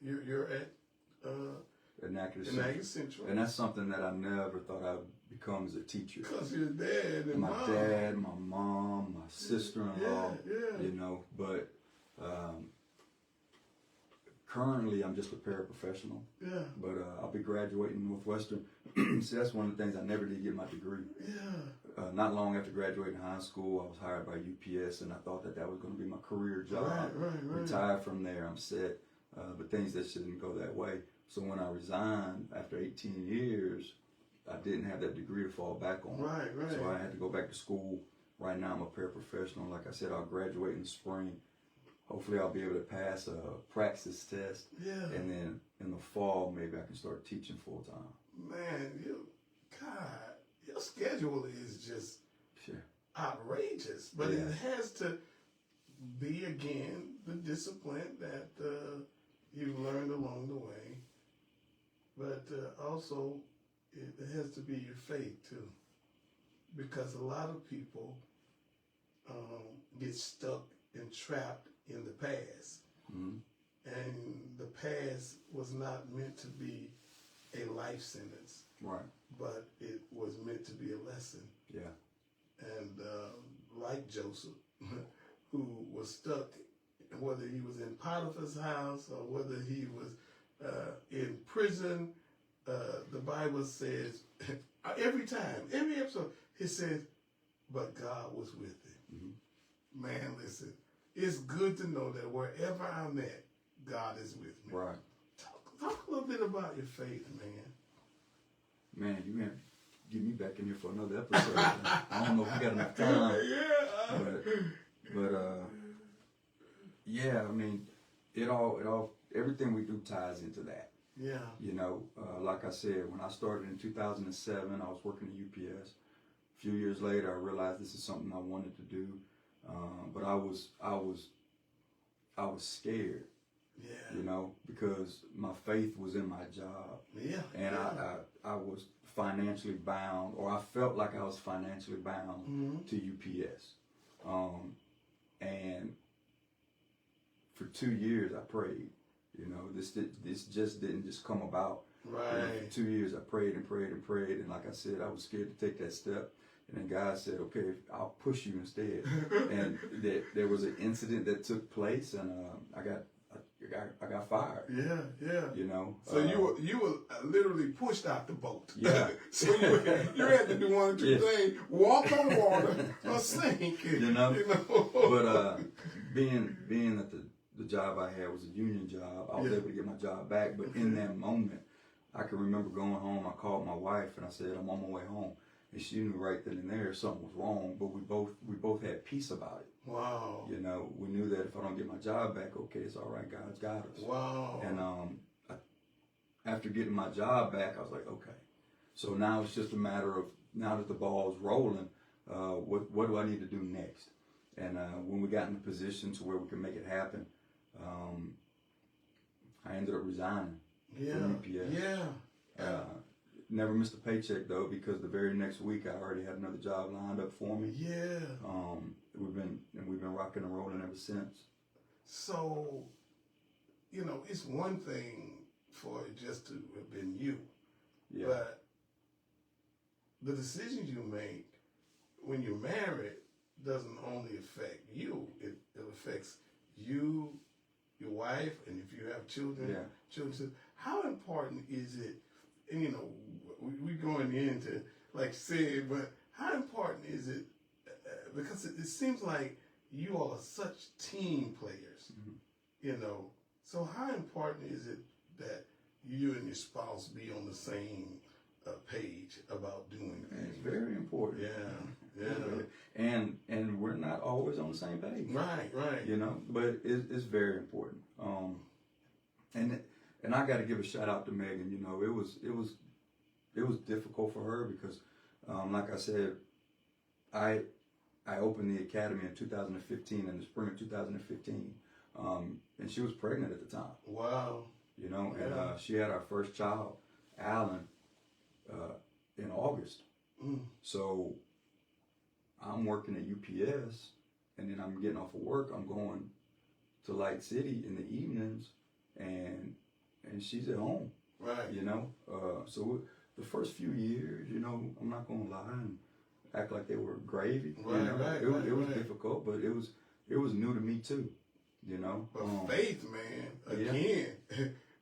Speaker 1: You're at
Speaker 2: Natchitoches
Speaker 1: Central.
Speaker 2: And that's something that I never thought I would become as a teacher.
Speaker 1: Because your dad and
Speaker 2: my dad, my mom, my sister-in-law,
Speaker 1: Yeah.
Speaker 2: you know, but currently I'm just a paraprofessional.
Speaker 1: Yeah.
Speaker 2: But I'll be graduating Northwestern. See, that's one of the things I never did get my degree.
Speaker 1: Yeah.
Speaker 2: Not long after graduating high school, I was hired by UPS, and I thought that was going to be my career job.
Speaker 1: Right.
Speaker 2: Retired from there, I'm set. But things that didn't go that way. So when I resigned after 18 years, I didn't have that degree to fall back on.
Speaker 1: Right.
Speaker 2: So I had to go back to school. Right now I'm a paraprofessional. Like I said, I'll graduate in the spring. Hopefully I'll be able to pass a praxis test.
Speaker 1: Yeah.
Speaker 2: And then in the fall, maybe I can start teaching full time.
Speaker 1: Man, your schedule is just outrageous. But it has to be, again, the discipline that you learned along the way. But also, it has to be your faith, too. Because a lot of people get stuck and trapped in the past.
Speaker 2: Mm-hmm.
Speaker 1: And the past was not meant to be a life sentence.
Speaker 2: Right.
Speaker 1: But it was meant to be a lesson.
Speaker 2: Yeah.
Speaker 1: And like Joseph, who was stuck, whether he was in Potiphar's house or whether he was in prison. The Bible says every time, every episode, it says, but God was with him.
Speaker 2: Mm-hmm.
Speaker 1: Man, listen, it's good to know that wherever I'm at, God is with me.
Speaker 2: Right.
Speaker 1: Talk a little bit about your faith, man.
Speaker 2: Man, you gonna get me back in here for another episode. I don't know if we got enough time. But yeah, I mean, it all, everything we do ties into that.
Speaker 1: Yeah.
Speaker 2: You know, like I said, when I started in 2007, I was working at UPS. A few years later, I realized this is something I wanted to do, but I was scared.
Speaker 1: Yeah.
Speaker 2: You know, because my faith was in my job.
Speaker 1: Yeah.
Speaker 2: And
Speaker 1: yeah.
Speaker 2: I was financially bound, or I felt like I was financially bound
Speaker 1: Mm-hmm.
Speaker 2: to UPS. And for 2 years I prayed. You know, this just didn't just come about.
Speaker 1: Right.
Speaker 2: You know, for 2 years I prayed and prayed and prayed, and like I said, I was scared to take that step. And then God said, "Okay, I'll push you instead." And there was an incident that took place, and I got fired.
Speaker 1: Yeah, yeah.
Speaker 2: You know.
Speaker 1: So you were literally pushed out the boat.
Speaker 2: Yeah.
Speaker 1: So you had to do one or two things: walk on water or sink.
Speaker 2: You know.
Speaker 1: You know.
Speaker 2: But being that the job I had was a union job, I was able to get my job back. But in that moment, I can remember going home. I called my wife and I said, "I'm on my way home," and she knew right then and there something was wrong. But we both had peace about it.
Speaker 1: Wow.
Speaker 2: You know, we knew that if I don't get my job back, okay, it's all right. God's got us.
Speaker 1: Wow.
Speaker 2: And after getting my job back, I was like, okay. So now it's just a matter of, now that the ball's rolling, what do I need to do next? And when we got in a position to where we could make it happen, I ended up resigning from UPS.
Speaker 1: Yeah.
Speaker 2: Never missed a paycheck though, because the very next week I already had another job lined up for me.
Speaker 1: Yeah.
Speaker 2: We've been rocking and rolling ever since.
Speaker 1: So, you know, it's one thing for it just to have been you, but the decisions you make when you're married doesn't only affect you; it affects you, your wife, and if you have children. Children. How important is it? And you know, we're going into, like I said, but how important is it? Because it seems like you all are such team players, you know. So how important is it that you and your spouse be on the same page about doing things?
Speaker 2: It's very important. And we're not always on the same page.
Speaker 1: Right.
Speaker 2: You know, but it's very important. And I got to give a shout out to Megan. You know, it was difficult for her because, like I said, I opened the academy in 2015, in the spring of 2015, and she was pregnant at the time.
Speaker 1: Wow.
Speaker 2: You know, and she had our first child, Alan, in August. So I'm working at UPS, and then I'm getting off of work. I'm going to Light City in the evenings, and she's at home.
Speaker 1: Right.
Speaker 2: You know, so the first few years, you know, I'm not gonna lie and act like they were gravy.
Speaker 1: Right,
Speaker 2: you know?
Speaker 1: right,
Speaker 2: it was difficult, but it was new to me too. You know.
Speaker 1: But faith, man, again,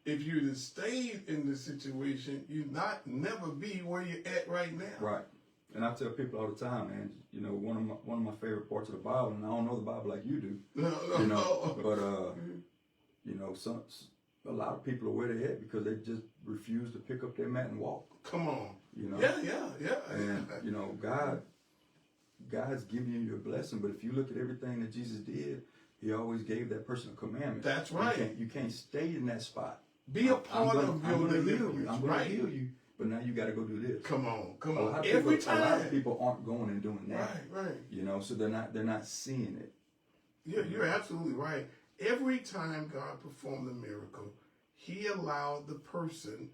Speaker 1: if you'd have stayed in the situation, you'd never be where you're at right now.
Speaker 2: Right. And I tell people all the time, man, you know, one of my favorite parts of the Bible, and I don't know the Bible like you do. You know, but you know, a lot of people are where they're at because they just refuse to pick up their mat and walk.
Speaker 1: Come on.
Speaker 2: You know.
Speaker 1: Yeah.
Speaker 2: And you know, God's giving you a blessing, but if you look at everything that Jesus did, He always gave that person a commandment.
Speaker 1: That's right.
Speaker 2: You can't stay in that spot.
Speaker 1: Be a part of your deliverance.
Speaker 2: I'm going to heal you, but now you got to go do this.
Speaker 1: Come on.
Speaker 2: Every time. A lot of people aren't going and doing that.
Speaker 1: Right.
Speaker 2: You know, so they're not seeing it.
Speaker 1: Yeah, you're absolutely right. Every time God performed a miracle, He allowed the person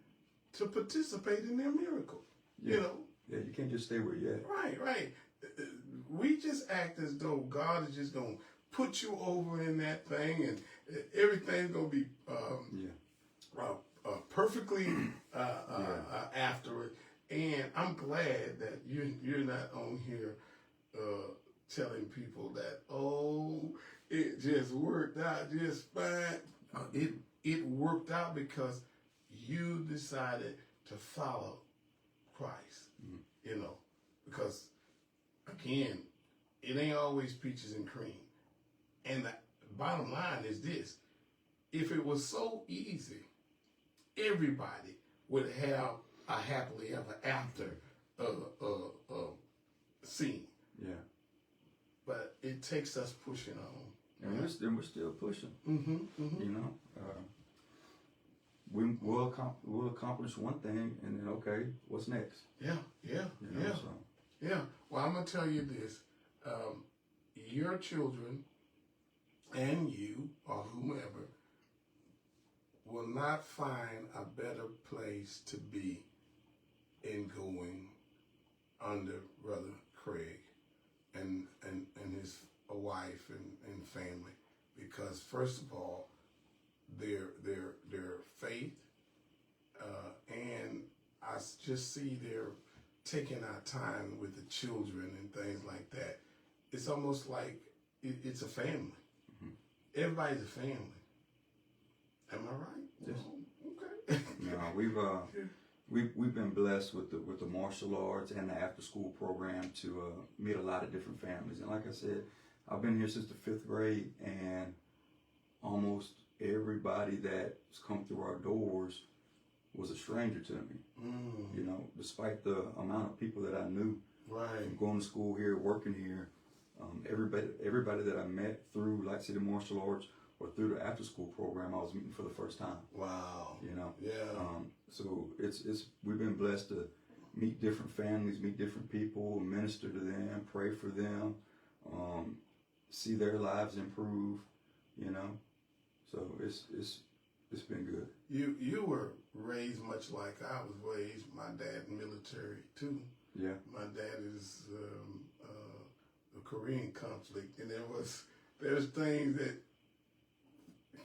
Speaker 1: to participate in their miracle.
Speaker 2: Yeah.
Speaker 1: You know?
Speaker 2: Yeah, you can't just stay where you're at.
Speaker 1: Right. We just act as though God is just going to put you over in that thing and everything's going to be perfectly after it. And I'm glad that you're not on here telling people that, oh, it just worked out just fine. It worked out because you decided to follow Christ. You know, because again, it ain't always peaches and cream. And the bottom line is this: if it was so easy, everybody would have a happily ever after scene.
Speaker 2: Yeah.
Speaker 1: But it takes us pushing on.
Speaker 2: And we're still pushing.
Speaker 1: Mm-hmm, mm-hmm.
Speaker 2: You know, we'll accomplish one thing, and then okay, what's next?
Speaker 1: Yeah, yeah,
Speaker 2: You know,
Speaker 1: yeah,
Speaker 2: so.
Speaker 1: yeah. Well, I'm gonna tell you this: your children and you or whomever will not find a better place to be in going under Brother Craig and his wife and family, because first of all, their faith, and I just see they're taking our time with the children and things like that. It's almost like it's a family.
Speaker 2: Mm-hmm.
Speaker 1: Everybody's a family. Am I right?
Speaker 2: Yes.
Speaker 1: Okay.
Speaker 2: No, we've been blessed with the martial arts and the after school program to meet a lot of different families. And like I said, I've been here since the 5th grade, and almost everybody that's come through our doors was a stranger to me. You know, despite the amount of people that I knew,
Speaker 1: Right.
Speaker 2: going to school here, working here, everybody that I met through Light City Martial Arts or through the after school program, I was meeting for the first time.
Speaker 1: Wow.
Speaker 2: You know.
Speaker 1: Yeah.
Speaker 2: So it's we've been blessed to meet different families, meet different people, minister to them, pray for them, see their lives improve. You know. So it's been good.
Speaker 1: You were raised much like I was raised. My dad military too.
Speaker 2: Yeah.
Speaker 1: My dad is the Korean conflict, and there's things that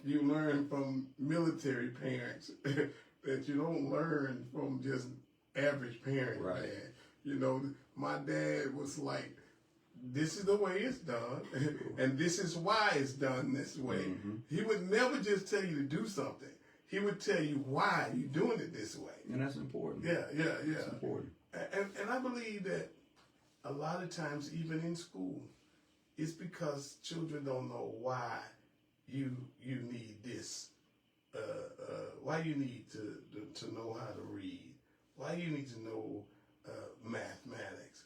Speaker 1: you learn from military parents that you don't learn from just average parents.
Speaker 2: Right.
Speaker 1: Man. You know, my dad was like, this is the way it's done, and this is why it's done this way.
Speaker 2: Mm-hmm.
Speaker 1: He would never just tell you to do something. He would tell you why you're doing it this way.
Speaker 2: And that's important.
Speaker 1: Yeah.
Speaker 2: It's important.
Speaker 1: And I believe that a lot of times, even in school, it's because children don't know why you need this, why you need to know how to read, why you need to know mathematics.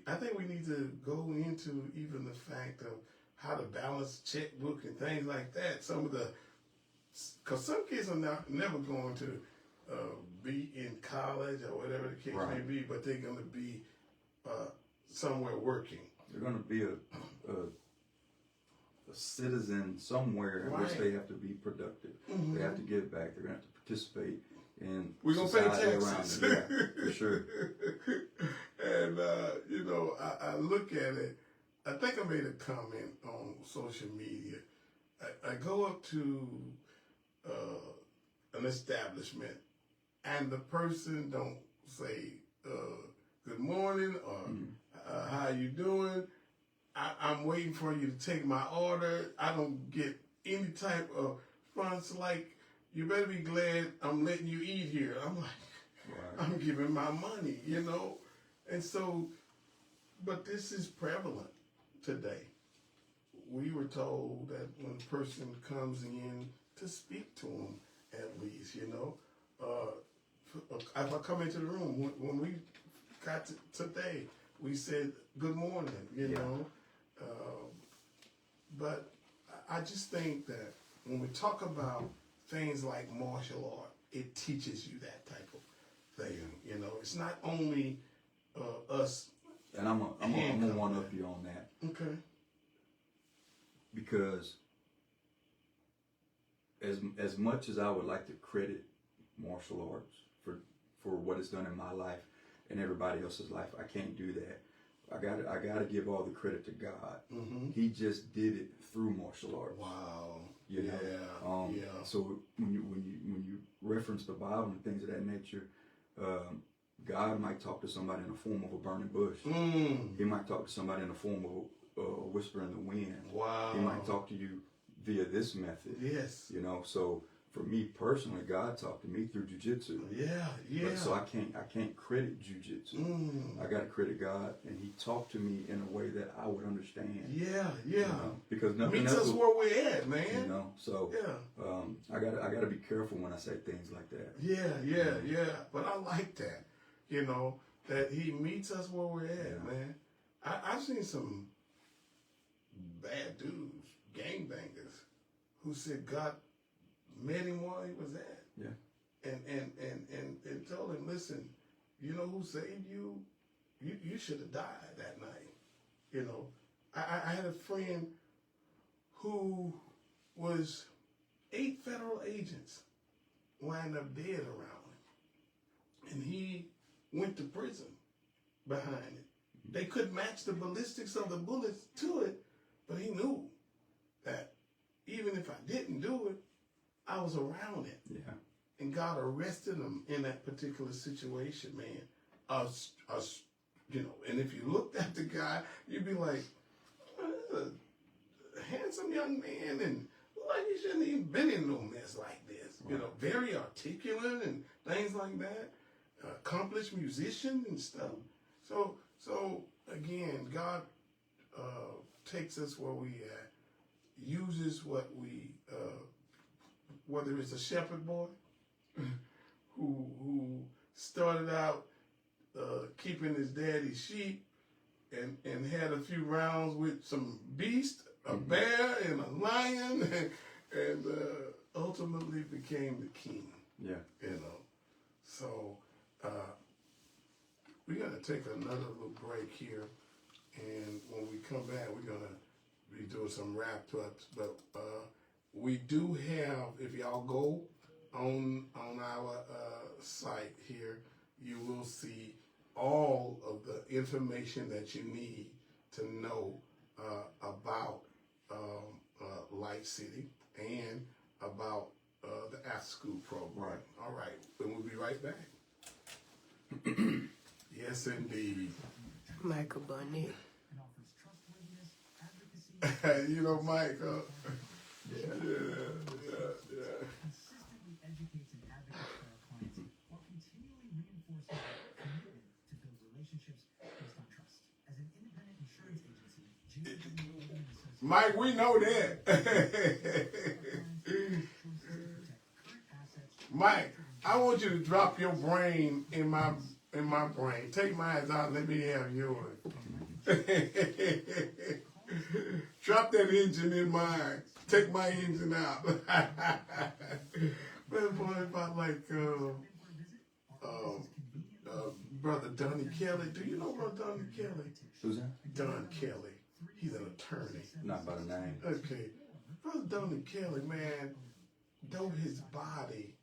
Speaker 1: I think we need to go into even the fact of how to balance checkbook and things like that. Because some kids are never going to be in college or whatever the case may be, but they're going to be somewhere working.
Speaker 2: They're going to be a citizen somewhere in which they have to be productive. Mm-hmm. They have to give back. They're going to have to participate in
Speaker 1: We're going to pay
Speaker 2: society
Speaker 1: taxes.
Speaker 2: around them. Yeah, for sure.
Speaker 1: And, you know, I look at it. I think I made a comment on social media. I go up to an establishment, and the person don't say good morning or how you doing. I'm waiting for you to take my order. I don't get any type of response like, you better be glad I'm letting you eat here. I'm like, I'm giving my money, you know? And so, but this is prevalent today. We were told that when a person comes in, to speak to them at least, you know? If I come into the room, when we got to today, we said good morning, you know? But I just think that when we talk about things like martial art, it teaches you that type of thing, you know? It's not only us.
Speaker 2: And I'm gonna one up you on that.
Speaker 1: Okay.
Speaker 2: Because as much as I would like to credit martial arts for what it's done in my life and everybody else's life, I can't do that. I gotta give all the credit to God. Mm-hmm. He just did it through martial arts.
Speaker 1: Wow.
Speaker 2: You know? So when you reference the Bible and things of that nature, God might talk to somebody in the form of a burning bush. He might talk to somebody in the form of a whisper in the wind.
Speaker 1: Wow.
Speaker 2: He might talk to you via this method.
Speaker 1: Yes.
Speaker 2: You know, so for me personally, God talked to me through jujitsu.
Speaker 1: Yeah, yeah.
Speaker 2: But so I can't credit jujitsu. I got to credit God, and He talked to me in a way that I would understand.
Speaker 1: Yeah, yeah.
Speaker 2: You know, because nothing
Speaker 1: meets
Speaker 2: else
Speaker 1: us where we're at, man.
Speaker 2: You know, so
Speaker 1: yeah.
Speaker 2: I gotta be careful when I say things like that.
Speaker 1: Yeah. But I like that. You know, that He meets us where we're at, man. I've seen some bad dudes, gangbangers, who said God met him while he was at.
Speaker 2: Yeah.
Speaker 1: And told him, listen, you know who saved you? You should have died that night. You know, I had a friend who was 8 federal agents wind up dead around him. And he went to prison behind it. They couldn't match the ballistics of the bullets to it, but he knew that even if I didn't do it, I was around it.
Speaker 2: Yeah.
Speaker 1: And God arrested him in that particular situation, man. You know, and if you looked at the guy, you'd be like, oh, this is a handsome young man, and like he shouldn't even been in no mess like this. Right. You know, very articulate and things like that. Accomplished musician and stuff. So again, God takes us where we at, uses what we, whether it's a shepherd boy who started out keeping his daddy's sheep and had a few rounds with some beast, a bear and a lion, and ultimately became the king.
Speaker 2: Yeah.
Speaker 1: You know, so we're going to take another little break here, and when we come back, we're going to be doing some wrap-ups, but we do have, if y'all go on our site here, you will see all of the information that you need to know about Light City and about the after-school program.
Speaker 2: Right.
Speaker 1: All right, and we'll be right back. Yes, indeed.
Speaker 4: Michael Barnett.
Speaker 1: You know, Mike. Yeah.
Speaker 3: Consistently educates and advocates for our clients while continually reinforcing our commitment to build relationships based on trust. As an independent insurance agency,
Speaker 1: Mike, we know that. Mike, I want you to drop your brain in my brain. Take mine out and let me have yours. Drop that engine in mine. Take my engine out. But boy, about like Brother Donnie Kelly. Do you know Brother Donnie Kelly?
Speaker 2: Who's that?
Speaker 1: Don Kelly. He's an attorney.
Speaker 2: Not by the name.
Speaker 1: Okay. Brother Donnie Kelly, man, though his body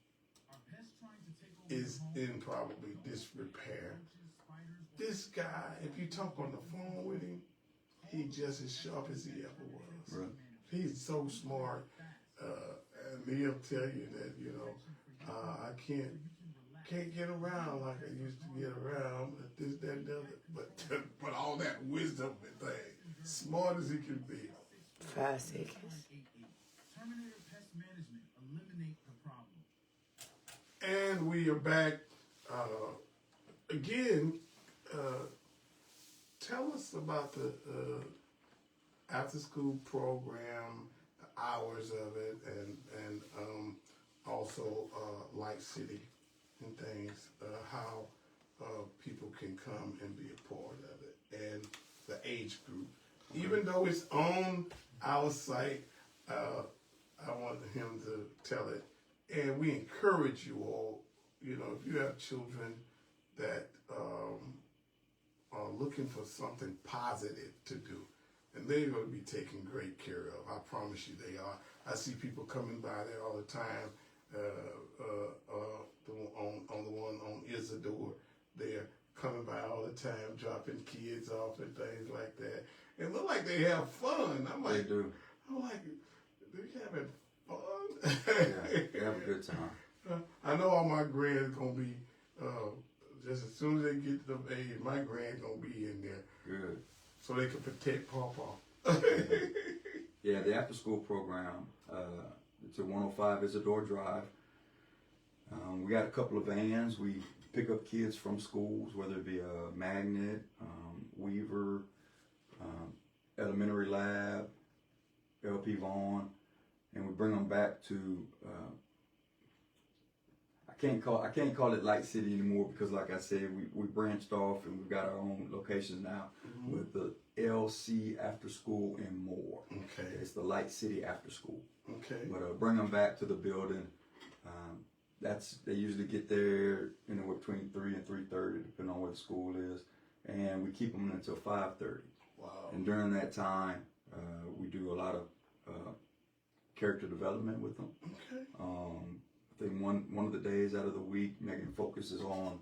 Speaker 1: is in probably disrepair, this guy, if you talk on the phone with him, he's just as sharp as he ever was.
Speaker 2: Right.
Speaker 1: He's so smart, and he'll tell you that, you know, I can't get around like I used to get around, but this, that, and the other. But all that wisdom and things, smart as he can be.
Speaker 4: 5 seconds.
Speaker 3: Terminator Pest Management. Eliminate the problem.
Speaker 1: And we are back again. Tell us about the after-school program, the hours of it, and also Light City and things. How people can come and be a part of it, and the age group. Even though it's on our site, I want him to tell it. And we encourage you all, you know, if you have children that are looking for something positive to do, and they're going to be taken great care of. I promise you they are. I see people coming by there all the time, on the one on Isidore, they're coming by all the time, dropping kids off and things like that. And look like they have fun. I'm like,
Speaker 2: They do.
Speaker 1: I'm like, they're having fun.
Speaker 2: Yeah, they have a good time.
Speaker 1: I know all my grands gonna be Just as soon as they get to the age, my grand gonna be in there,
Speaker 2: Good.
Speaker 1: so they can protect Pawpaw.
Speaker 2: Yeah, the after school program to 105 Isidore Drive. We got a couple of vans. We pick up kids from schools, whether it be a Magnet, Weaver, Elementary Lab, LP Vaughn, and we bring them back to. I can't call it Light City anymore because, like I said, we branched off and we've got our own locations now with the LC After School and more.
Speaker 1: Okay.
Speaker 2: It's the Light City After School.
Speaker 1: Okay.
Speaker 2: But bring them back to the building. They usually get there between 3 and 3:30, depending on where the school is, and we keep them until 5:30.
Speaker 1: Wow.
Speaker 2: And during that time, we do a lot of character development with them.
Speaker 1: Okay.
Speaker 2: I think one of the days out of the week, Megan focuses on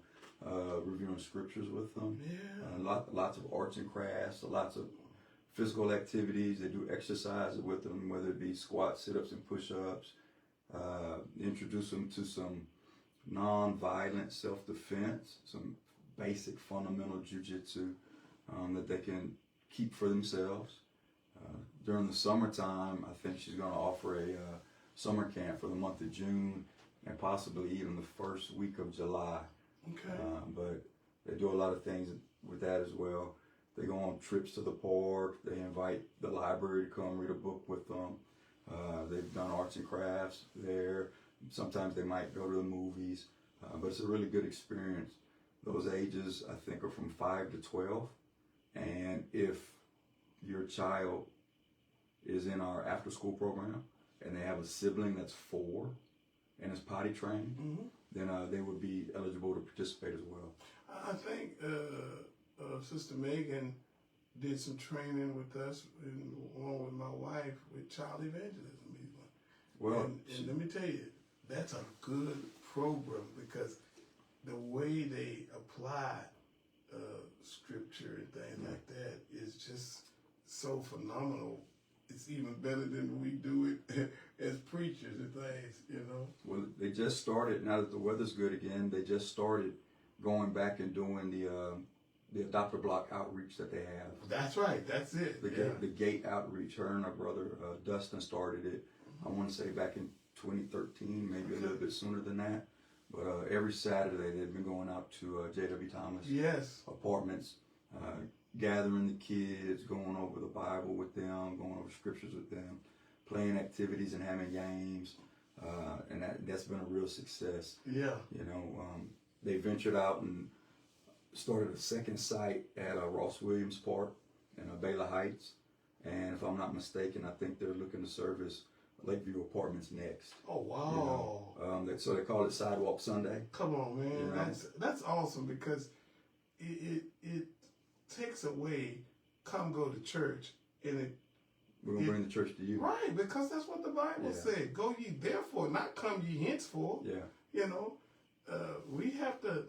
Speaker 2: reviewing scriptures with them.
Speaker 1: Yeah.
Speaker 2: Lots of arts and crafts, lots of physical activities. They do exercise with them, whether it be squats, sit-ups, and push-ups. Introduce them to some non-violent self-defense, some basic fundamental jiu-jitsu that they can keep for themselves. During the summertime, I think she's going to offer a summer camp for the month of June and possibly even the first week of July.
Speaker 1: Okay.
Speaker 2: But they do a lot of things with that as well. They go on trips to the park. They invite the library to come read a book with them. They've done arts and crafts there. Sometimes they might go to the movies, but it's a really good experience. Those ages, I think, are from 5 to 12. And if your child is in our after school program and they have a sibling that's 4 and is potty trained, then they would be eligible to participate as well.
Speaker 1: I think Sister Megan did some training with us, along with my wife, with child evangelism even.
Speaker 2: Well,
Speaker 1: and let me tell you, that's a good program because the way they apply scripture and things like that is just so phenomenal. It's even better than we do it as preachers and things,
Speaker 2: Well, they just started, now that the weather's good again, they just started going back and doing the adopter block outreach that they have.
Speaker 1: That's right. That's it.
Speaker 2: The gate outreach. Her and her brother Dustin started it. I want to say back in 2013, maybe a little bit sooner than that. But every Saturday they've been going out to J.W. Thomas apartments, gathering the kids, going over the Bible with them, going over scriptures with them, playing activities and having games, and that's been a real success.
Speaker 1: Yeah.
Speaker 2: They ventured out and started a second site at Ross Williams Park in Bela Heights, and if I'm not mistaken, I think they're looking to service Lakeview Apartments next.
Speaker 1: Oh wow!
Speaker 2: So they call it Sidewalk Sunday.
Speaker 1: Come on, man, that's awesome because it takes away come go to church and
Speaker 2: we're gonna bring the church to you,
Speaker 1: right? Because that's what the Bible said. Go ye therefore, not come ye henceforth.
Speaker 2: Yeah.
Speaker 1: We have to.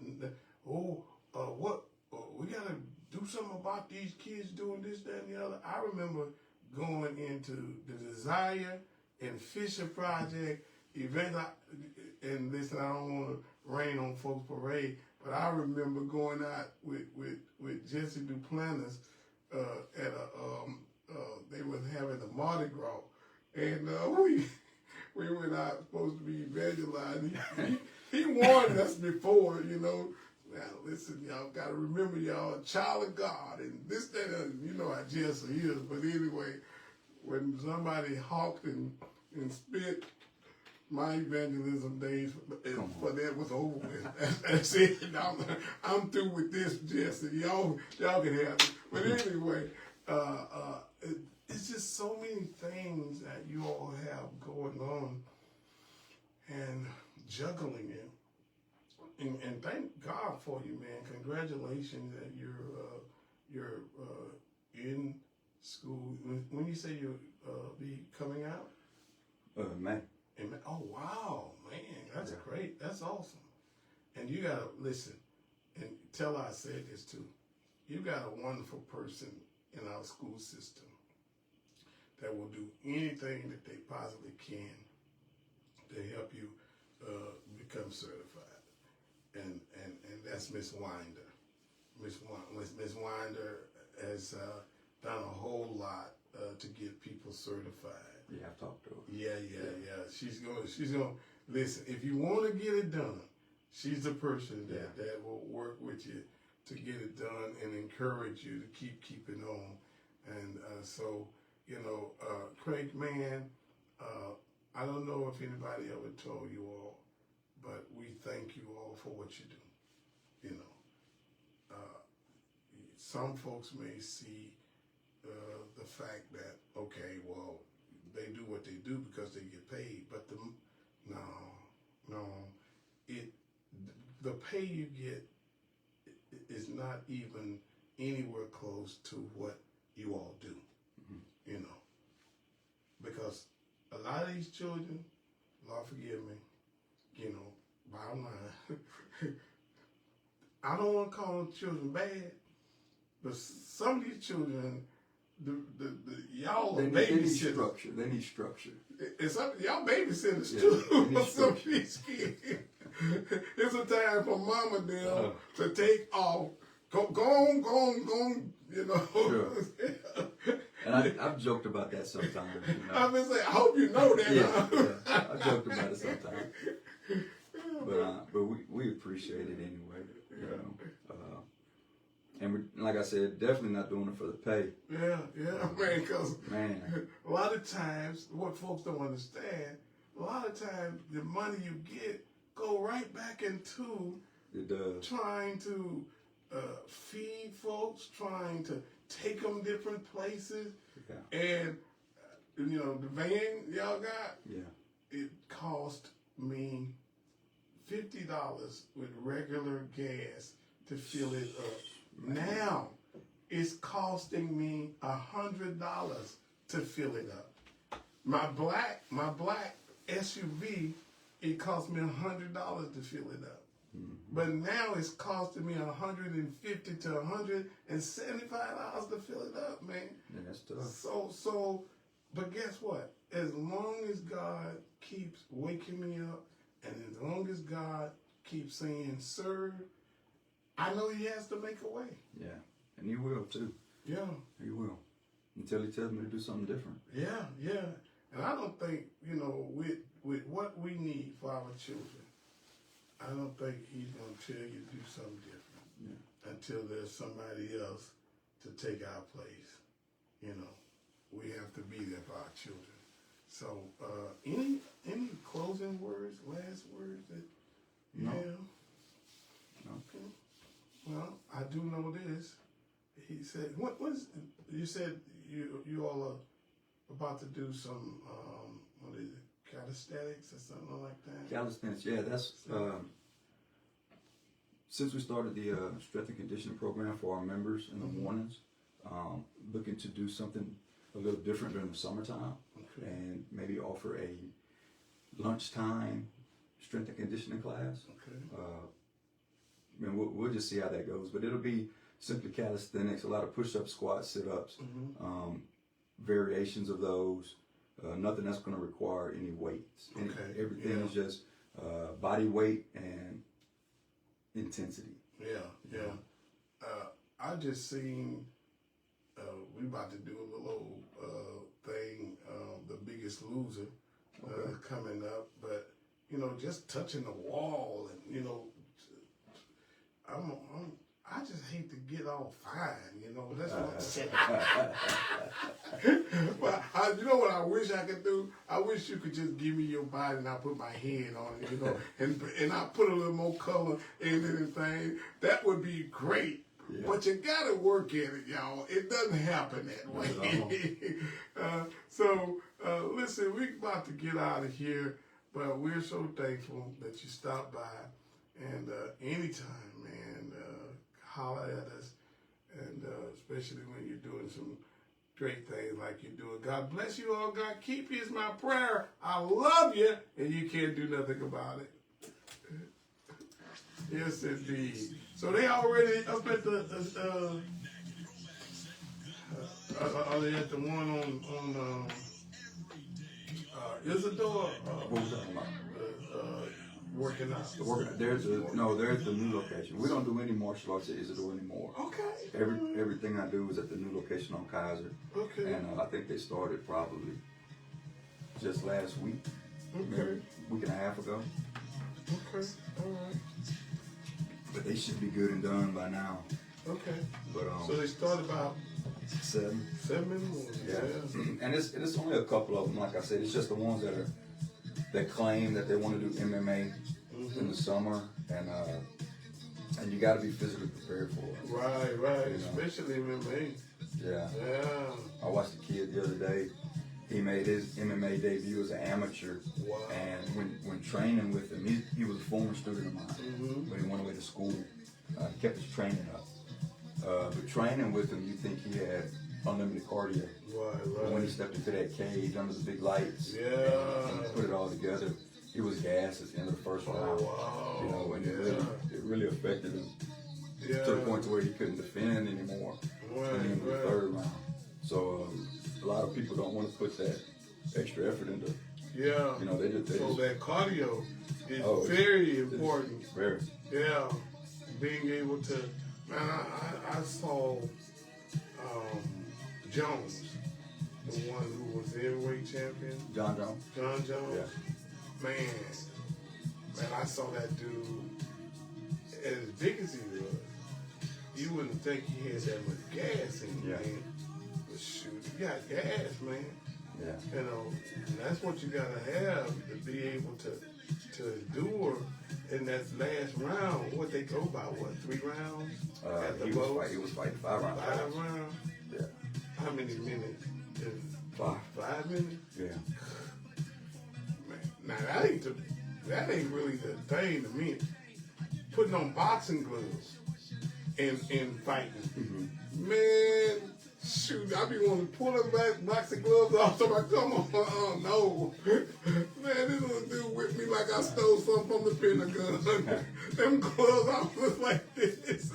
Speaker 1: We got to do something about these kids doing this, that, and the other. I remember going into the Desire and Fisher Project event, and listen, I don't want to rain on folks' parade, but I remember going out with Jesse Duplantis at they was having a Mardi Gras, and we went out supposed to be evangelizing. He warned us before, Now, listen, y'all got to remember, y'all, a child of God, and this, that, and how Jesse is. But anyway, when somebody hawked and spit, my evangelism days for that was over with. That's it. I'm through with this, Jesse. Y'all can have it. But anyway, it's just so many things that you all have going on and juggling it. And thank God for you, man. Congratulations that you're in school. When you say you'll be coming out?
Speaker 2: May.
Speaker 1: Oh, wow, man. That's great. That's awesome. And you got to listen and tell her I said this too. You got a wonderful person in our school system that will do anything that they possibly can to help you become certified. And that's Miss Winder. Miss Winder has done a whole lot to get people certified.
Speaker 2: Yeah, I've talked to her.
Speaker 1: Yeah. She's gonna listen. If you want to get it done, she's the person that will work with you to get it done and encourage you to keeping on. And so, Craig, man, I don't know if anybody ever told you all, but we thank you all for what you do. Some folks may see the fact that, okay, well, they do what they do because they get paid, but the pay you get is not even anywhere close to what you all do, because a lot of these children, Lord forgive me, bottom line, I don't want to call them children bad, but some of these children, y'all are babysitters.
Speaker 2: They need structure.
Speaker 1: And some y'all babysitters
Speaker 2: Yeah,
Speaker 1: too.
Speaker 2: they need
Speaker 1: Some of these kids. It's a time for mama them to take off. Go on,
Speaker 2: Sure. And I've joked about that sometimes.
Speaker 1: I've been saying, I hope you know that.
Speaker 2: Yeah, I've joked about it sometimes. But we appreciate it anyway. And we, like I said, definitely not doing it for the pay.
Speaker 1: Yeah, man, because a lot of times, what folks don't understand, a lot of times the money you get go right back into trying to feed folks, trying to take them different places. Yeah. And, the van y'all got, it cost me $50 with regular gas to fill it up. Now it's costing me $100 to fill it up. My black SUV, it cost me $100 to fill it up. Mm-hmm. But now it's costing me $150 to $175 to fill it up, man.
Speaker 2: Yeah, that's tough.
Speaker 1: So, but guess what? As long as God keeps waking me up, and as long as God keeps saying, "Sir," I know He has to make a way.
Speaker 2: Yeah, and He will too.
Speaker 1: Yeah,
Speaker 2: He will. Until He tells me to do something different.
Speaker 1: Yeah. And I don't think, with what we need for our children, I don't think He's going to tell you to do something different until there's somebody else to take our place. We have to be there for our children. So, any closing words, last words that you have?
Speaker 2: No.
Speaker 1: Okay. Well, I do know this. He said, you said you all are about to do some, what is it, calisthenics or something like that?
Speaker 2: Calisthenics, yeah, that's, since we started the strength and conditioning program for our members in the mornings, looking to do something a little different during the summertime, and maybe offer a lunchtime strength and conditioning class. We'll just see how that goes, but it'll be simply calisthenics, a lot of push-ups, squats, sit-ups, variations of those, nothing that's going to require any weights. Everything is just body weight and intensity.
Speaker 1: Yeah. I just seen, we about to do a little thing, The Biggest Loser, coming up, but, just touching the wall and, I just hate to get all fine, that's what I'm saying. But you know what I wish I could do? I wish you could just give me your body and I put my hand on it, and I put a little more color in it and things. That would be great. Yeah. But you gotta work at it, y'all. It doesn't happen that way. Listen, we're about to get out of here, but we're so thankful that you stopped by. And anytime, man, holler at us, and especially when you're doing some great things like you're doing. God bless you all. God keep you is my prayer. I love you, and you can't do nothing about it. Yes, indeed. So they already up at the are they at the one on Isadore? Working out.
Speaker 2: There's the new location. We don't do any martial arts at Isidore anymore.
Speaker 1: Okay.
Speaker 2: Everything I do is at the new location on Kaiser.
Speaker 1: Okay.
Speaker 2: And I think they started probably just last week, maybe
Speaker 1: Okay.
Speaker 2: a week and a half ago.
Speaker 1: Okay. All right.
Speaker 2: But they should be good and done by now.
Speaker 1: Okay.
Speaker 2: But
Speaker 1: So they started about
Speaker 2: 7.
Speaker 1: 7 in the morning.
Speaker 2: Yeah. And it's only a couple of them. Like I said, it's just the ones that claim that they want to do MMA in the summer, and you got to be physically prepared for it.
Speaker 1: Right.
Speaker 2: You know?
Speaker 1: Especially MMA.
Speaker 2: Yeah.
Speaker 1: Yeah.
Speaker 2: I watched a kid the other day. He made his MMA debut as an amateur.
Speaker 1: Wow.
Speaker 2: And when training with him, he was a former student of mine, but he went away to school. He kept his training up. But training with him, you think he had unlimited cardio.
Speaker 1: Right.
Speaker 2: But when he stepped into that cage under the big lights,
Speaker 1: Yeah.
Speaker 2: and put it all together, he was gassed at the end of the first round.
Speaker 1: Wow.
Speaker 2: You know, and it really affected him
Speaker 1: Yeah.
Speaker 2: to the point to where he couldn't defend anymore in the end of the third round. So a lot of people don't want to put that extra effort into.
Speaker 1: Yeah.
Speaker 2: You know, they just
Speaker 1: that cardio is
Speaker 2: it's
Speaker 1: very important.
Speaker 2: very.
Speaker 1: Yeah. Being able to, man, I saw Jones, the one who was the heavyweight champion,
Speaker 2: John Jones.
Speaker 1: John Jones.
Speaker 2: Yeah.
Speaker 1: Man, I saw that dude as big as he was. You wouldn't think he had that much gas in him.
Speaker 2: Yeah.
Speaker 1: Man. But shoot, he got gas, man.
Speaker 2: Yeah.
Speaker 1: You know, and that's what you gotta have to be able to endure in that last round. What they go by, 3 rounds? At the most?
Speaker 2: He was fighting 5 rounds.
Speaker 1: 5 rounds?
Speaker 2: Yeah.
Speaker 1: How many minutes?
Speaker 2: 5.
Speaker 1: 5 minutes?
Speaker 2: Yeah.
Speaker 1: Man, now that ain't really the thing to me. Putting on boxing gloves and fighting. Man, shoot, I be wanting to pull them boxing gloves off. So I come on, no. Man, this little dude whipped me like I stole something from the Pentagon. Them gloves off look like this.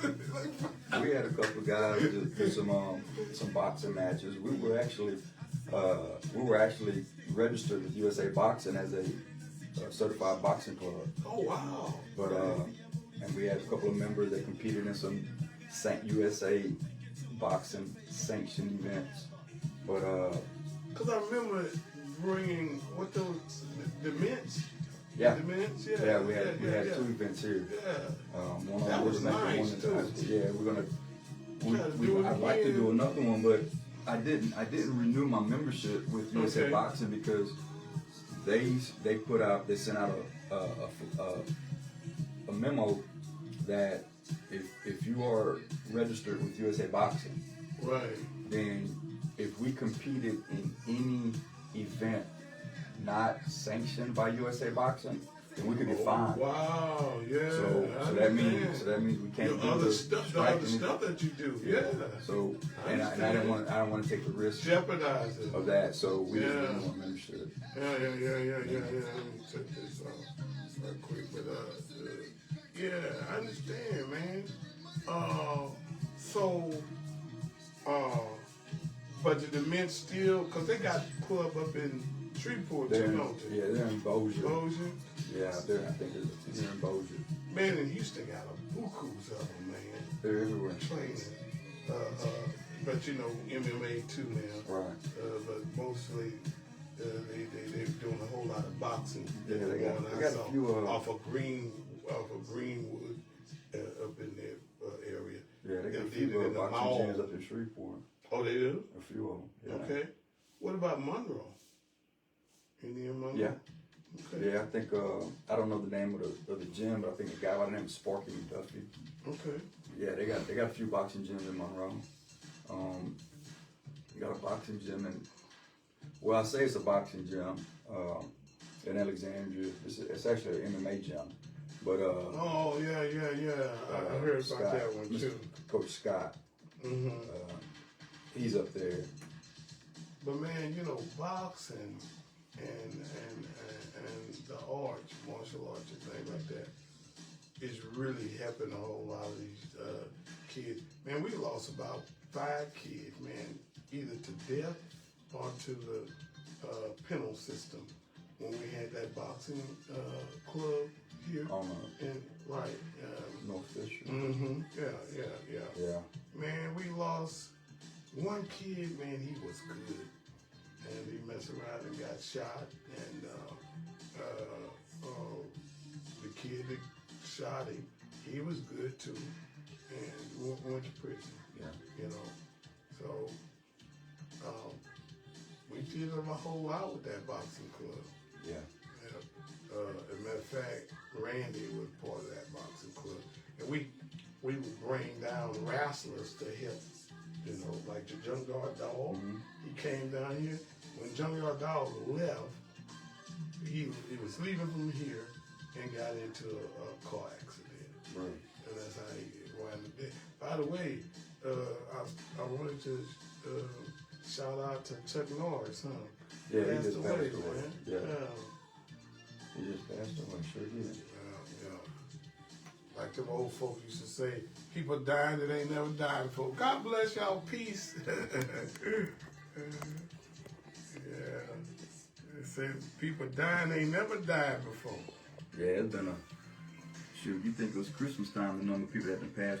Speaker 2: We had a couple of guys do some boxing matches. We were actually registered with USA Boxing as a certified boxing club.
Speaker 1: Oh wow!
Speaker 2: But and we had a couple of members that competed in some USA Boxing sanctioned events. But
Speaker 1: because I remember bringing what those the mints.
Speaker 2: yeah,
Speaker 1: The mints, yeah.
Speaker 2: yeah, we had 2 events here.
Speaker 1: Yeah.
Speaker 2: One
Speaker 1: That
Speaker 2: on
Speaker 1: was
Speaker 2: Riverbank and
Speaker 1: nice,
Speaker 2: one in high school. Yeah, we're gonna.
Speaker 1: do it
Speaker 2: I'd like to
Speaker 1: again.
Speaker 2: do another one, but I didn't renew my membership with USA
Speaker 1: Okay.
Speaker 2: Boxing because they sent out a memo that if you are registered with USA Boxing,
Speaker 1: Right.
Speaker 2: then if we competed in any event not sanctioned by USA Boxing, then we could be fined.
Speaker 1: Wow. Yeah.
Speaker 2: So
Speaker 1: I
Speaker 2: that means
Speaker 1: understand.
Speaker 2: we can't
Speaker 1: The
Speaker 2: do
Speaker 1: other
Speaker 2: the
Speaker 1: stuff, that you do. Yeah.
Speaker 2: So
Speaker 1: I
Speaker 2: I don't
Speaker 1: understand.
Speaker 2: want to take the risk
Speaker 1: Jeopardize it.
Speaker 2: of that. So we just
Speaker 1: Yeah.
Speaker 2: didn't want membership.
Speaker 1: Yeah. Let me check this out right quick. But yeah, I understand, man. But the men still, cause they got club up in Shreveport
Speaker 2: They're
Speaker 1: too,
Speaker 2: in,
Speaker 1: don't they?
Speaker 2: yeah, they're in Bossier.
Speaker 1: Bossier?
Speaker 2: Yeah, I think they're in Bossier.
Speaker 1: Man, in Houston got a bukus of them, man.
Speaker 2: They're everywhere.
Speaker 1: Training. But you know, MMA too now.
Speaker 2: Right.
Speaker 1: But mostly they're doing a whole lot of boxing.
Speaker 2: Yeah, they got
Speaker 1: I saw
Speaker 2: a few
Speaker 1: off of Greenwood up in that area.
Speaker 2: Yeah, they got a
Speaker 1: They did it
Speaker 2: few
Speaker 1: in the
Speaker 2: boxing
Speaker 1: mall.
Speaker 2: gyms up in Shreveport.
Speaker 1: Oh, they do?
Speaker 2: A few of them. Yeah.
Speaker 1: Okay. What about Monroe? Any in Monroe?
Speaker 2: Yeah.
Speaker 1: Okay.
Speaker 2: Yeah, I think I don't know the name of the gym, but I think a guy by the name of Sparky McDuffie.
Speaker 1: Okay.
Speaker 2: Yeah, they got a few boxing gyms in Monroe. Got a boxing gym in, I say it's a boxing gym in Alexandria. It's actually an MMA gym, but
Speaker 1: Oh yeah. I heard about
Speaker 2: Scott,
Speaker 1: that one too.
Speaker 2: Coach Scott, he's up there.
Speaker 1: But man, you know, boxing and the arts, martial arts and things like that is really helping a whole lot of these kids. Man, we lost about 5 kids, man, either to death or to the penal system when we had that boxing club. here.
Speaker 2: On
Speaker 1: And right.
Speaker 2: North Fisher.
Speaker 1: Yeah. Man, we lost one kid. Man, he was good, and he messed around and got shot. And the kid that shot him, he was good too, and went to prison.
Speaker 2: Yeah.
Speaker 1: You know, so we did a whole lot with that boxing club.
Speaker 2: Yeah.
Speaker 1: As a matter of fact, Randy was part of that boxing club, and we would bring down wrestlers to help. You know, like the Junkyard Dog.
Speaker 2: Mm-hmm.
Speaker 1: He came down here. When Junkyard Dog left, he was leaving from here and got into a car accident.
Speaker 2: Right.
Speaker 1: And that's how he wound up dead. By the way, I wanted to shout out to Chuck Norris, huh?
Speaker 2: Yeah, he just passed away.
Speaker 1: Man.
Speaker 2: Yeah. He just passed away, sure did.
Speaker 1: Like them old folks used to say, people dying that ain't never died before. God bless y'all, peace. Yeah. They say people dying ain't never died before.
Speaker 2: Yeah, it's been a shoot. You think it was Christmas time? The number of people that have passed